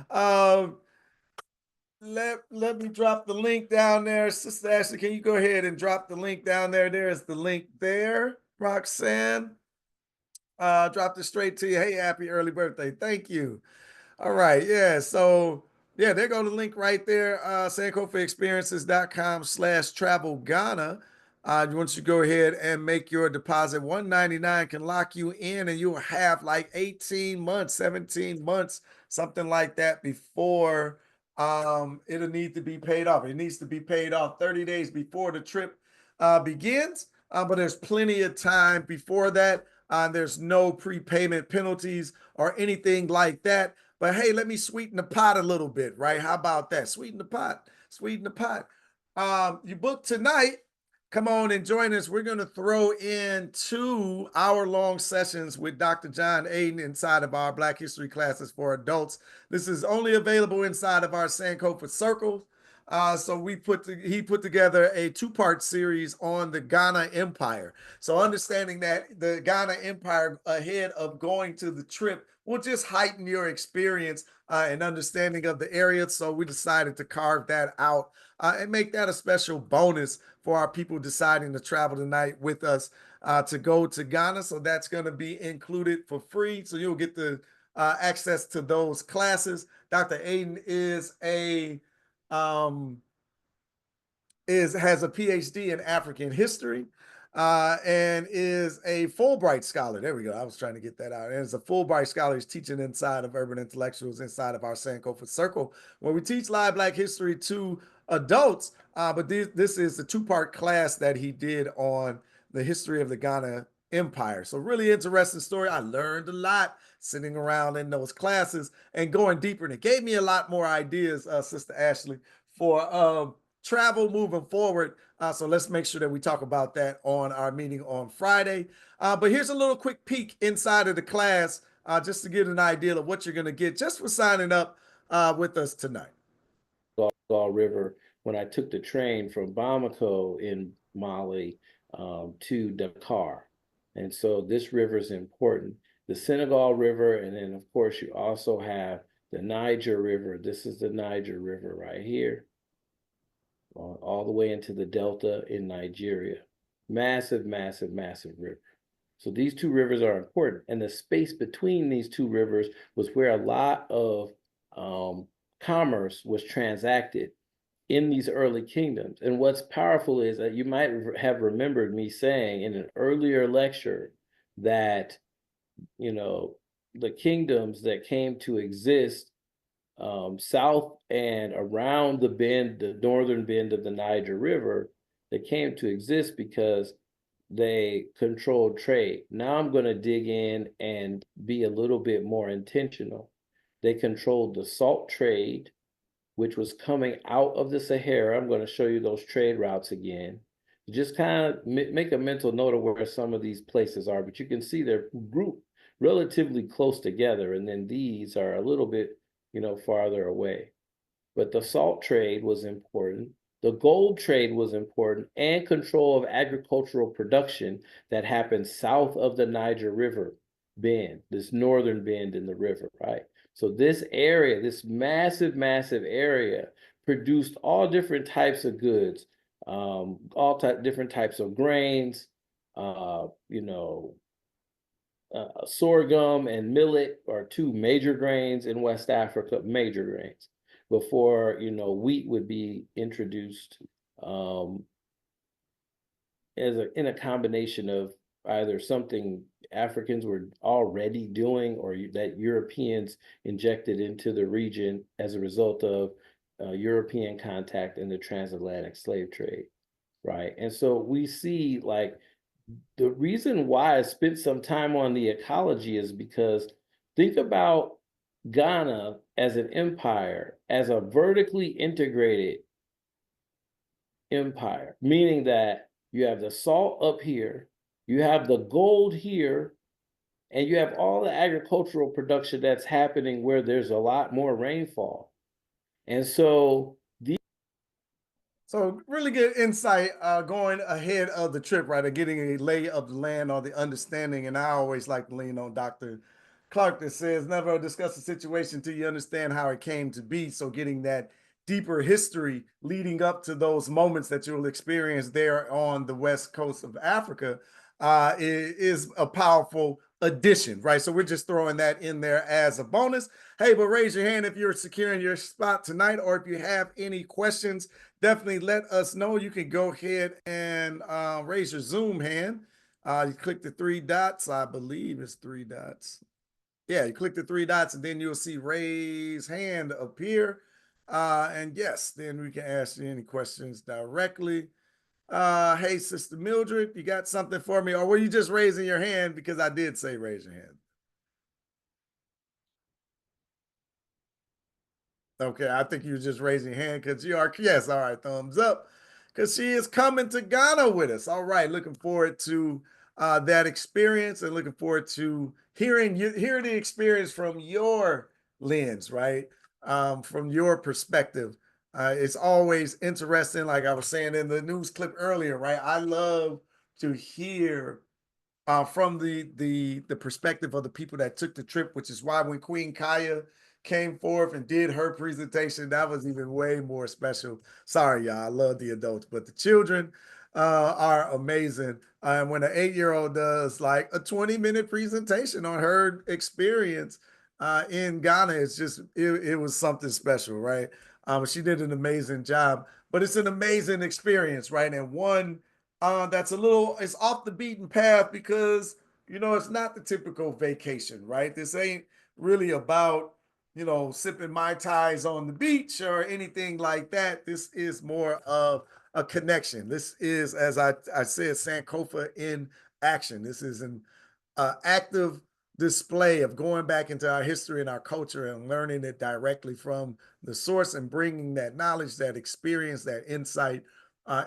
um, let me drop the link down there. Sister Ashley, can you go ahead and drop the link down there? There's the link there, Roxanne. Dropped it straight to you. Hey, happy early birthday. Thank you. All right. Yeah. So yeah, there go the link right there. SankofaExperiences.com/travel Ghana. Once you go ahead and make your deposit, $199 can lock you in, and you'll have like 18 months, 17 months, something like that before it'll need to be paid off. It needs to be paid off 30 days before the trip begins. But there's plenty of time before that. There's no prepayment penalties or anything like that. But hey, let me sweeten the pot a little bit, right? How about that? Sweeten the pot. Sweeten the pot. You booked tonight. Come on and join us. We're going to throw in 2 hour-long sessions with Dr. John Aiden inside of our Black History classes for adults. This is only available inside of our Sankofa Circle. So he put together a 2-part series on the Ghana Empire. So understanding that the Ghana Empire ahead of going to the trip will just heighten your experience and understanding of the area. So we decided to carve that out and make that a special bonus for our people deciding to travel tonight with us to go to Ghana. So that's going to be included for free. So you'll get the access to those classes. Dr. Aiden is has a PhD in African history and is a Fulbright scholar. There we go. I was trying to get that out. And is a Fulbright scholar. He's teaching inside of Urban Intellectuals inside of our Sankofa Circle, where we teach live Black history to adults. But this is the 2-part class that he did on the history of the Ghana empire. So really interesting story. I learned a lot sitting around in those classes and going deeper, and it gave me a lot more ideas, Sister Ashley, for travel moving forward. So let's make sure that we talk about that on our meeting on Friday. But here's a little quick peek inside of the class, just to get an idea of what you're going to get just for signing up with us tonight.
River when I took the train from Bamako in Mali to Dakar. And so this river is important. The Senegal River, and then of course you also have the Niger River. This is the Niger River right here, all the way into the Delta in Nigeria. Massive, massive, massive river. So these two rivers are important. And the space between these two rivers was where a lot of commerce was transacted in these early kingdoms. And what's powerful is that you might have remembered me saying in an earlier lecture that, you know, the kingdoms that came to exist south and around the bend, the northern bend of the Niger River, they came to exist because they controlled trade. Now I'm going to dig in and be a little bit more intentional. They controlled the salt trade, which was coming out of the Sahara. I'm going to show you those trade routes again. Just kind of make a mental note of where some of these places are, but you can see they're grouped relatively close together. And then these are a little bit, you know, farther away. But the salt trade was important. The gold trade was important, and control of agricultural production that happened south of the Niger River bend, this northern bend in the river, right? So this area, this massive, massive area produced all different types of goods, different types of grains, you know, sorghum and millet are two major grains in West Africa, major grains, before, you know, wheat would be introduced in a combination of either something Africans were already doing or that Europeans injected into the region as a result of European contact in the transatlantic slave trade, right? And so we see, like, the reason why I spent some time on the ecology is because think about Ghana as an empire, as a vertically integrated empire, meaning that you have the salt up here, you have the gold here, and you have all the agricultural production that's happening where there's a lot more rainfall. And so
really good insight going ahead of the trip, right? Of getting a lay of the land or the understanding. And I always like to lean on Dr. Clark that says never discuss a situation until you understand how it came to be. So getting that deeper history leading up to those moments that you'll experience there on the west coast of Africa is a powerful addition, right? So we're just throwing that in there as a bonus. Hey, but raise your hand if you're securing your spot tonight, or if you have any questions, definitely let us know. You can go ahead and raise your Zoom hand. You click the three dots. I believe it's three dots. Yeah, you click the three dots and then you'll see raise hand appear. And yes, then we can ask you any questions directly. Hey, Sister Mildred, you got something for me? Or were you just raising your hand because I did say raise your hand? Okay, I think you were just raising your hand because you are, yes, all right, thumbs up. Because she is coming to Ghana with us. All right, looking forward to that experience and looking forward to hearing the experience from your lens, right? From your perspective. It's always interesting, like I was saying in the news clip earlier, right? I love to hear from the perspective of the people that took the trip, which is why when Queen Kaya came forth and did her presentation, that was even way more special. Sorry, y'all, I love the adults, but the children are amazing. And when an 8-year-old does like a 20-minute presentation on her experience in Ghana, it's just, it was something special, right? She did an amazing job, but it's an amazing experience, right? And one that's it's off the beaten path because, you know, it's not the typical vacation, right? This ain't really about, you know, sipping Mai Tais on the beach or anything like that. This is more of a connection. This is, as I said, Sankofa in action. This is an active display of going back into our history and our culture and learning it directly from the source and bringing that knowledge, that experience, that insight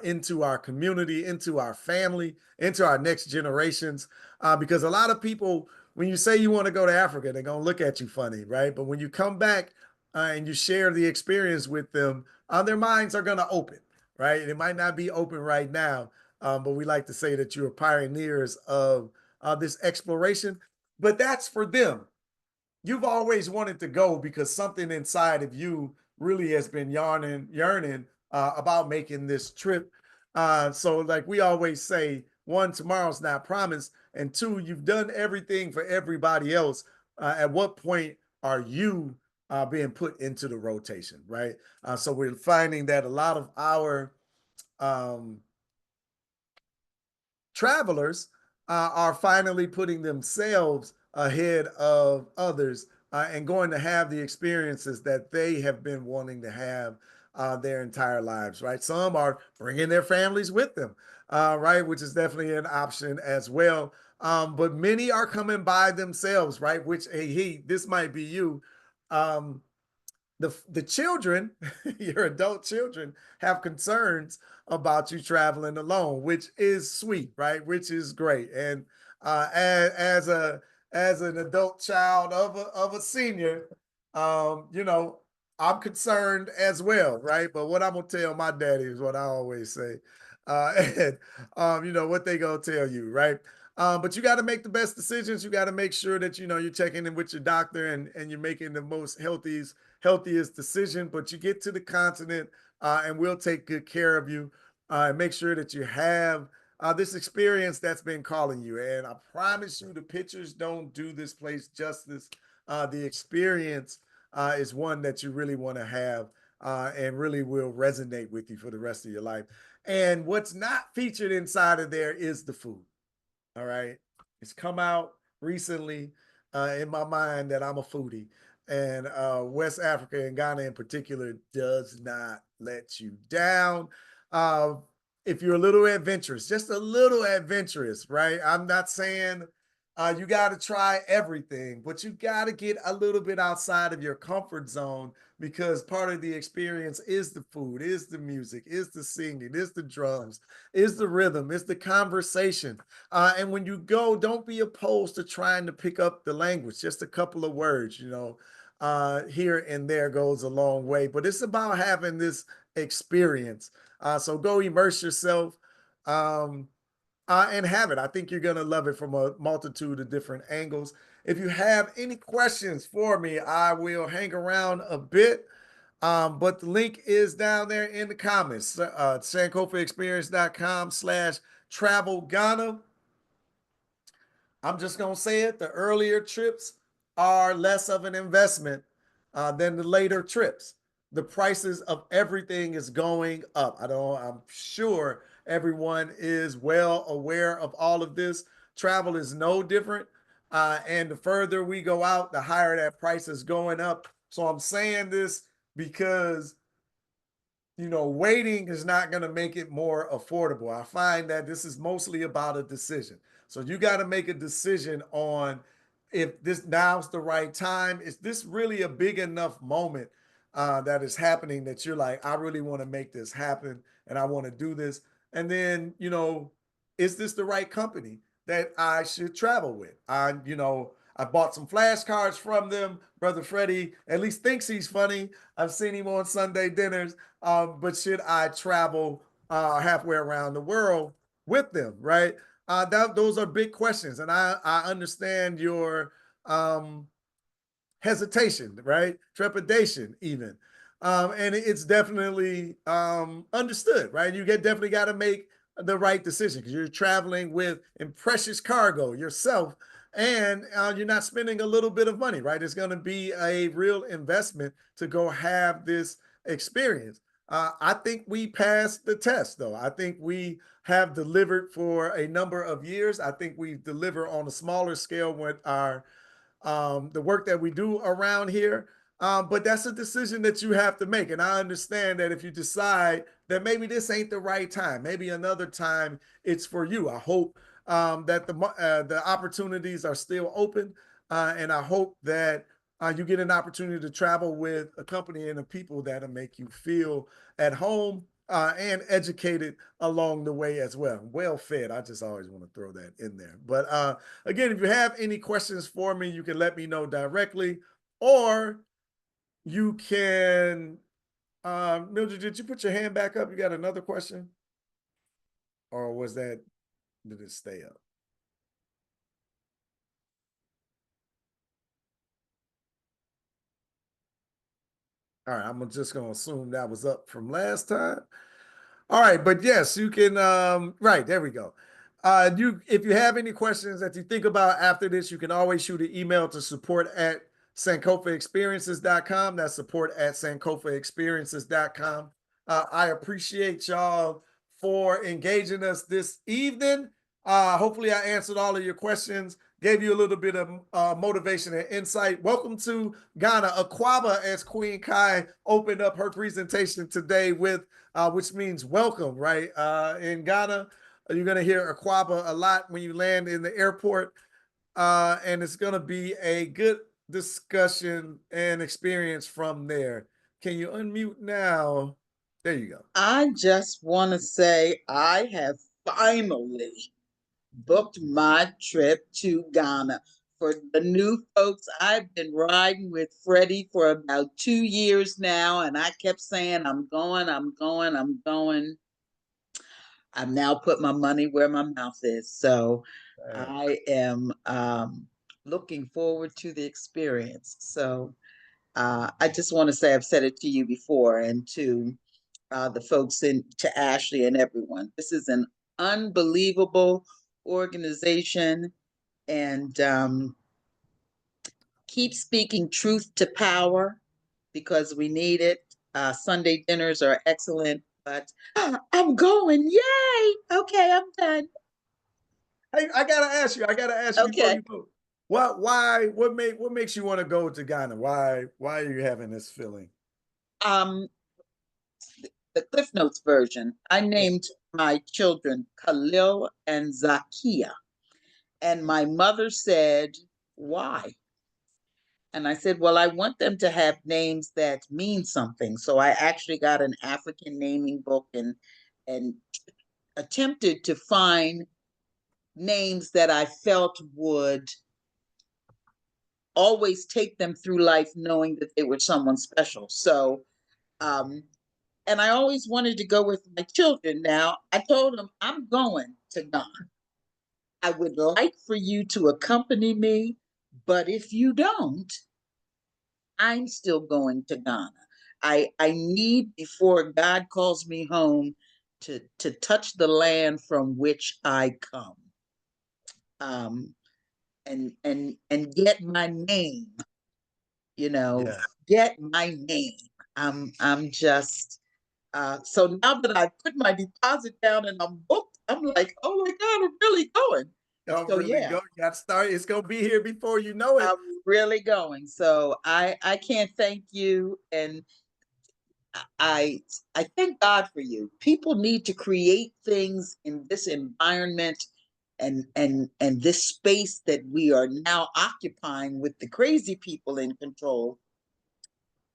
into our community, into our family, into our next generations. Because a lot of people, when you say you want to go to Africa, they're going to look at you funny, right? But when you come back and you share the experience with them, their minds are going to open, right? It might not be open right now, but we like to say that you're pioneers of this exploration, but that's for them. You've always wanted to go because something inside of you really has been yearning about making this trip. So, like we always say, one, tomorrow's not promised, and two, you've done everything for everybody else. At what point are you being put into the rotation, right? So we're finding that a lot of our um, travelers are finally putting themselves ahead of others and going to have the experiences that they have been wanting to have their entire lives, right? Some are bringing their families with them, right? Which is definitely an option as well. But many are coming by themselves, right? Which, hey, this might be you. Um, the children, your adult children, have concerns about you traveling alone, which is sweet, right? Which is great. And as an adult child of a senior, you know, I'm concerned as well, right? But what I'm gonna tell my daddy is what I always say, and you know what they gonna tell you, right? But you got to make the best decisions. You got to make sure that you know you're checking in with your doctor and you're making the most healthiest decision. But you get to the continent, and we'll take good care of you and make sure that you have this experience that's been calling you. And I promise you, the pictures don't do this place justice. The experience is one that you really want to have and really will resonate with you for the rest of your life. And what's not featured inside of there is the food. All right. It's come out recently in my mind that I'm a foodie. And West Africa and Ghana in particular does not let you down. Uh, if you're a little adventurous, just a little adventurous, right? I'm not saying you got to try everything, but you got to get a little bit outside of your comfort zone because part of the experience is the food, is the music, is the singing, is the drums, is the rhythm, is the conversation. And when you go, don't be opposed to trying to pick up the language, just a couple of words, you know, here and there goes a long way. But it's about having this experience. So go immerse yourself. And have it. I think you're going to love it from a multitude of different angles. If you have any questions for me, I will hang around a bit. But the link is down there in the comments, sankofaexperience.com/travel Ghana. I'm just going to say it. The earlier trips are less of an investment than the later trips. The prices of everything is going up. I'm sure everyone is well aware of all of this. Travel is no different. And the further we go out, the higher that price is going up. So I'm saying this because you know, waiting is not going to make it more affordable. I find that this is mostly about a decision. So you got to make a decision on if this now's the right time. Is this really a big enough moment that is happening that you're like, I really want to make this happen and I want to do this? And then, you know, is this the right company that I should travel with? I bought some flashcards from them. Brother Freddie at least thinks he's funny. I've seen him on Sunday dinners. But should I travel halfway around the world with them, right? Those are big questions. And I understand your hesitation, right? Trepidation, even. And it's definitely understood, right? Definitely got to make the right decision because you're traveling with precious cargo yourself and you're not spending a little bit of money, right? It's going to be a real investment to go have this experience. I think we passed the test, though. I think we have delivered for a number of years. I think we deliver on a smaller scale with our the work that we do around here. But that's a decision that you have to make. And I understand that if you decide that maybe this ain't the right time, maybe another time it's for you. I hope that the opportunities are still open, and I hope that you get an opportunity to travel with a company and a people that'll make you feel at home and educated along the way as well. Well fed. I just always want to throw that in there. But again, if you have any questions for me, you can let me know directly, or you can. Mildred, did you put your hand back up? You got another question, or did it stay up? All right, I'm just gonna assume that was up from last time. All right, but yes, you can right, there we go. If you have any questions that you think about after this, you can always shoot an email to support@sankofaexperiences.com. That's support@sankofaexperiences.com. I appreciate y'all for engaging us this evening. Hopefully I answered all of your questions, gave you a little bit of motivation and insight. Welcome to Ghana. Akwaba, as Queen Kai opened up her presentation today with, which means welcome, right? In Ghana, you're going to hear Akwaba a lot when you land in the airport. And it's going to be a good discussion and experience from there. Can you unmute now? There you go.
I just want to say I have finally booked my trip to Ghana. For the new folks, I've been riding with Freddie for about 2 years now, and I kept saying, I'm going, I'm going, I'm going. I've now put my money where my mouth is. So I am looking forward to the experience. So I just want to say I've said it to you before and to the folks to Ashley and everyone. This is an unbelievable organization, and keep speaking truth to power because we need it. Sunday dinners are excellent, but I'm going. Yay! Okay, I'm done.
Hey, I gotta ask you before you go. What makes you want to go to Ghana? Why are you having this feeling?
The Cliff Notes version. I named my children Khalil and Zakia. And my mother said, why? And I said, well, I want them to have names that mean something. So I actually got an African naming book and attempted to find names that I felt would always take them through life knowing that they were someone special. So, and I always wanted to go with my children. Now, I told them, I'm going to Ghana. I would like for you to accompany me, but if you don't, I'm still going to Ghana. I need, before God calls me home, to touch the land from which I come. And get my name, get my name. I'm just so now that I put my deposit down and I'm booked, I'm like, oh my God, I'm really going.
Go. You got to start. It's gonna be here before you know it.
I'm really going. So I can't thank you, and I thank God for you. People need to create things in this environment and this space that we are now occupying with the crazy people in control,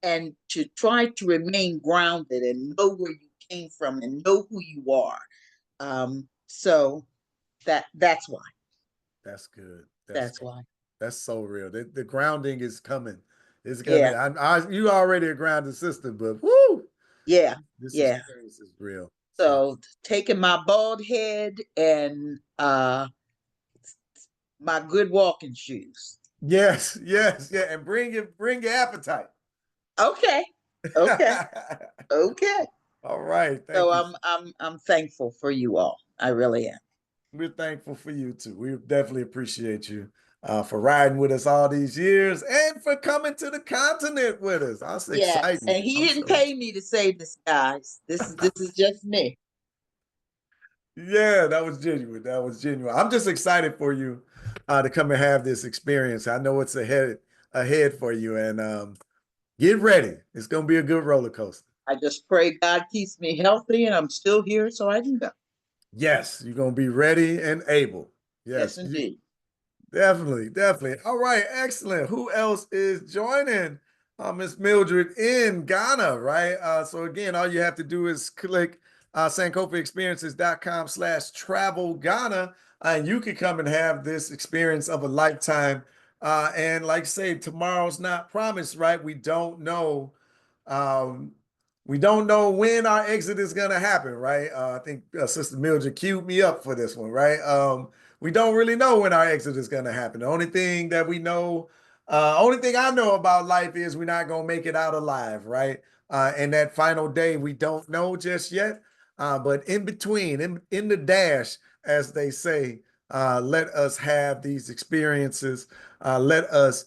and to try to remain grounded and know where you came from and know who you are. So that's why.
That's good.
That's why.
That's so real. The grounding is coming. It's coming. Yeah. You already a grounded sister, but whoo.
Yeah.
This experience is real.
So taking my bald head and my good walking shoes.
Yes, and bring your appetite.
Okay. Okay.
All right.
Thank you. I'm thankful for you all. I really am.
We're thankful for you too. We definitely appreciate you for riding with us all these years and for coming to the continent with us. That's exciting.
And he didn't pay me to say this, guys. This is just me.
Yeah, that was genuine. I'm just excited for you to come and have this experience. I know it's ahead for you, and get ready. It's gonna be a good roller coaster.
I just pray God keeps me healthy and I'm still here so I can go.
Yes, you're gonna be ready and able.
Yes,
Yes,
indeed.
definitely, definitely. All right, excellent. Who else is joining? Miss Mildred in Ghana, right? So again, all you have to do is click sankofaexperiences.com/travel Ghana, and you can come and have this experience of a lifetime. And like I say, tomorrow's not promised, right? Um, we don't know when our exit is gonna happen, right? I think Sister Mildred queued me up for this one, right? We don't really know when our exit is going to happen. The only thing that we know, only thing I know about life is we're not going to make it out alive, right? And that final day, we don't know just yet. But in between, in the dash, as they say, let us have these experiences. Let us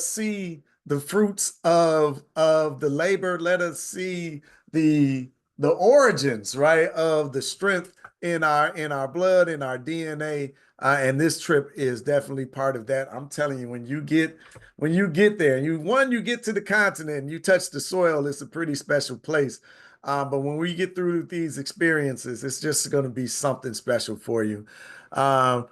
see the fruits of the labor. Let us see the origins, right, of the strength in our blood, in our DNA, and this trip is definitely part of that. I'm telling you, when you get there, you get to the continent and you touch the soil, it's a pretty special place. But when we get through these experiences, it's just going to be something special for you. Um,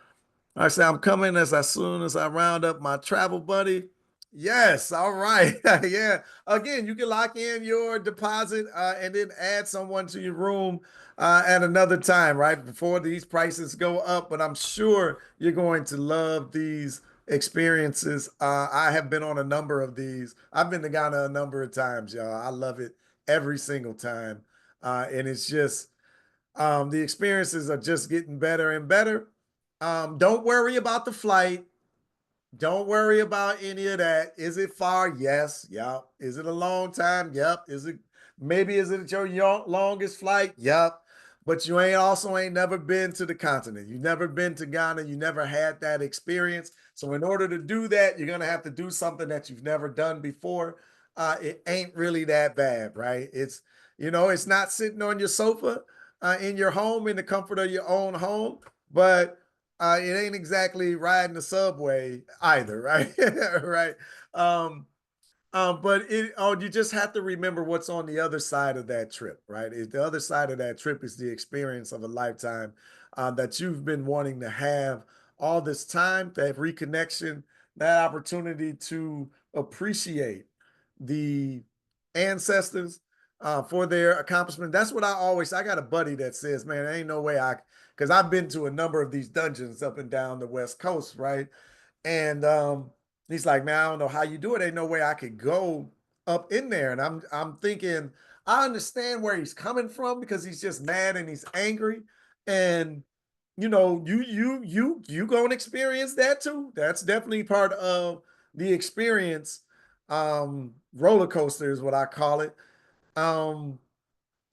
I say I'm coming as soon as I round up my travel buddy. Yes, all right. Yeah. Again, you can lock in your deposit and then add someone to your room at another time, right? Before these prices go up. But I'm sure you're going to love these experiences. I have been on a number of these. I've been to Ghana a number of times, y'all. I love it every single time. And it's just the experiences are just getting better and better. Don't worry about the flight. Don't worry about any of that. Is it far? Yes. Yep. Is it a long time? Yep. Is it your longest flight? Yep. But you ain't never been to the continent. You've never been to Ghana. You never had that experience. So in order to do that, you're gonna have to do something that you've never done before. It ain't really that bad, right? It's not sitting on your sofa in your home in the comfort of your own home, but it ain't exactly riding the subway either, right? Right. Um, but you just have to remember what's on the other side of that trip, right? The other side of that trip is the experience of a lifetime that you've been wanting to have all this time, that reconnection, that opportunity to appreciate the ancestors for their accomplishment. That's what I got a buddy that says, man, there ain't no way because I've been to a number of these dungeons up and down the West Coast, right? And he's like, man, I don't know how you do it. Ain't no way I could go up in there. And I'm thinking, I understand where he's coming from because he's just mad and he's angry. And you gonna experience that too. That's definitely part of the experience. Roller coaster is what I call it. Um,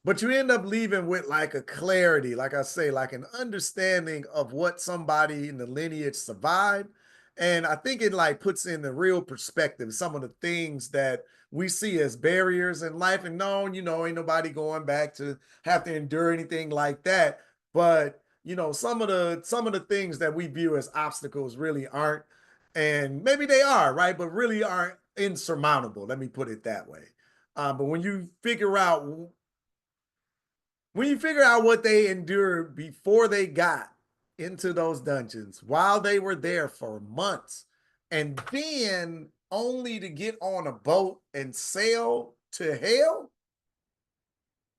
but you end up leaving with like a clarity, like I say, like an understanding of what somebody in the lineage survived. And I think it like puts in the real perspective some of the things that we see as barriers in life. And no, ain't nobody going back to have to endure anything like that. But some of the things that we view as obstacles really aren't, and maybe they are, right? But really aren't insurmountable. Let me put it that way. But when you figure out what they endured before they got into those dungeons, while they were there for months, and then only to get on a boat and sail to hell,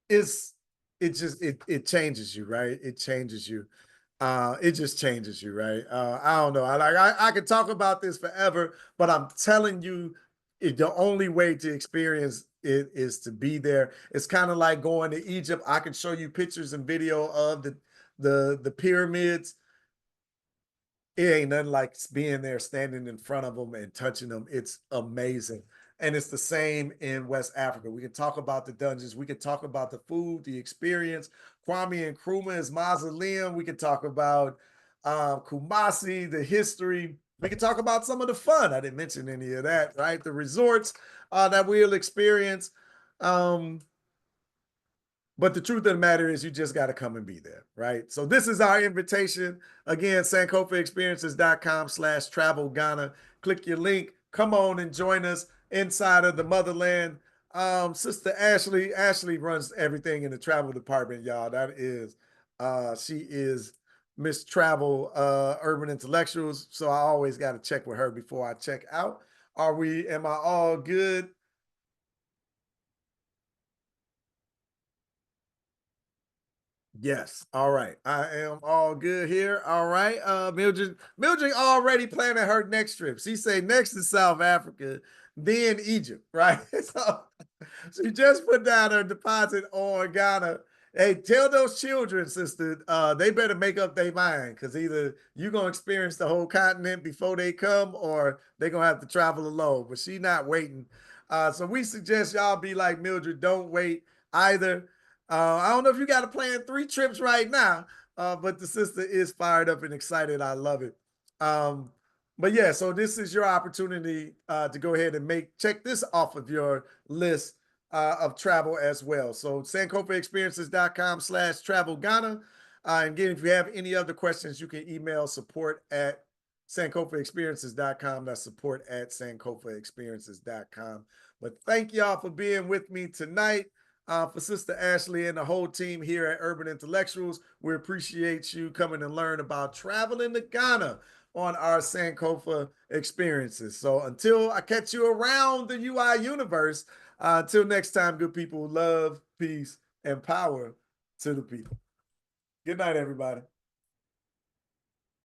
is it changes you, right? It changes you. It just changes you, right? I don't know. I could talk about this forever, but I'm telling you, the only way to experience it is to be there. It's kind of like going to Egypt. I can show you pictures and video of the pyramids. It ain't nothing like being there, standing in front of them and touching them. It's amazing. And it's the same in West Africa. We can talk about the dungeons. We can talk about the food, the experience. Kwame Nkrumah's mausoleum. We can talk about Kumasi, the history. We can talk about some of the fun. I didn't mention any of that, right? The resorts that we'll experience. Um, but the truth of the matter is you just got to come and be there, right? So this is our invitation. Again, sankofaexperiences.com/travel Ghana. Click your link. Come on and join us inside of the motherland. Sister Ashley runs everything in the travel department, y'all. She is Miss Travel Urban Intellectuals. So I always got to check with her before I check out. Am I all good? Yes. All right. I am all good here. All right. Mildred already planning her next trip. She say next is South Africa, then Egypt, right? So she just put down her deposit on Ghana. Hey, tell those children, sister, they better make up their mind, because either you're gonna experience the whole continent before they come, or they're gonna have to travel alone. But she not waiting. So we suggest y'all be like Mildred, don't wait either. I don't know if you got to plan 3 trips right now, but the sister is fired up and excited. I love it. But yeah, so this is your opportunity to go ahead and check this off of your list of travel as well. So sankofaexperiences.com/travel Ghana. And again, if you have any other questions, you can email support@sankofaexperiences.com. That's support@sankofaexperiences.com. But thank y'all for being with me tonight. For Sister Ashley and the whole team here at Urban Intellectuals, we appreciate you coming and learn about traveling to Ghana on our Sankofa experiences. So until I catch you around the UI universe, until next time, good people, love, peace, and power to the people. Good night, everybody.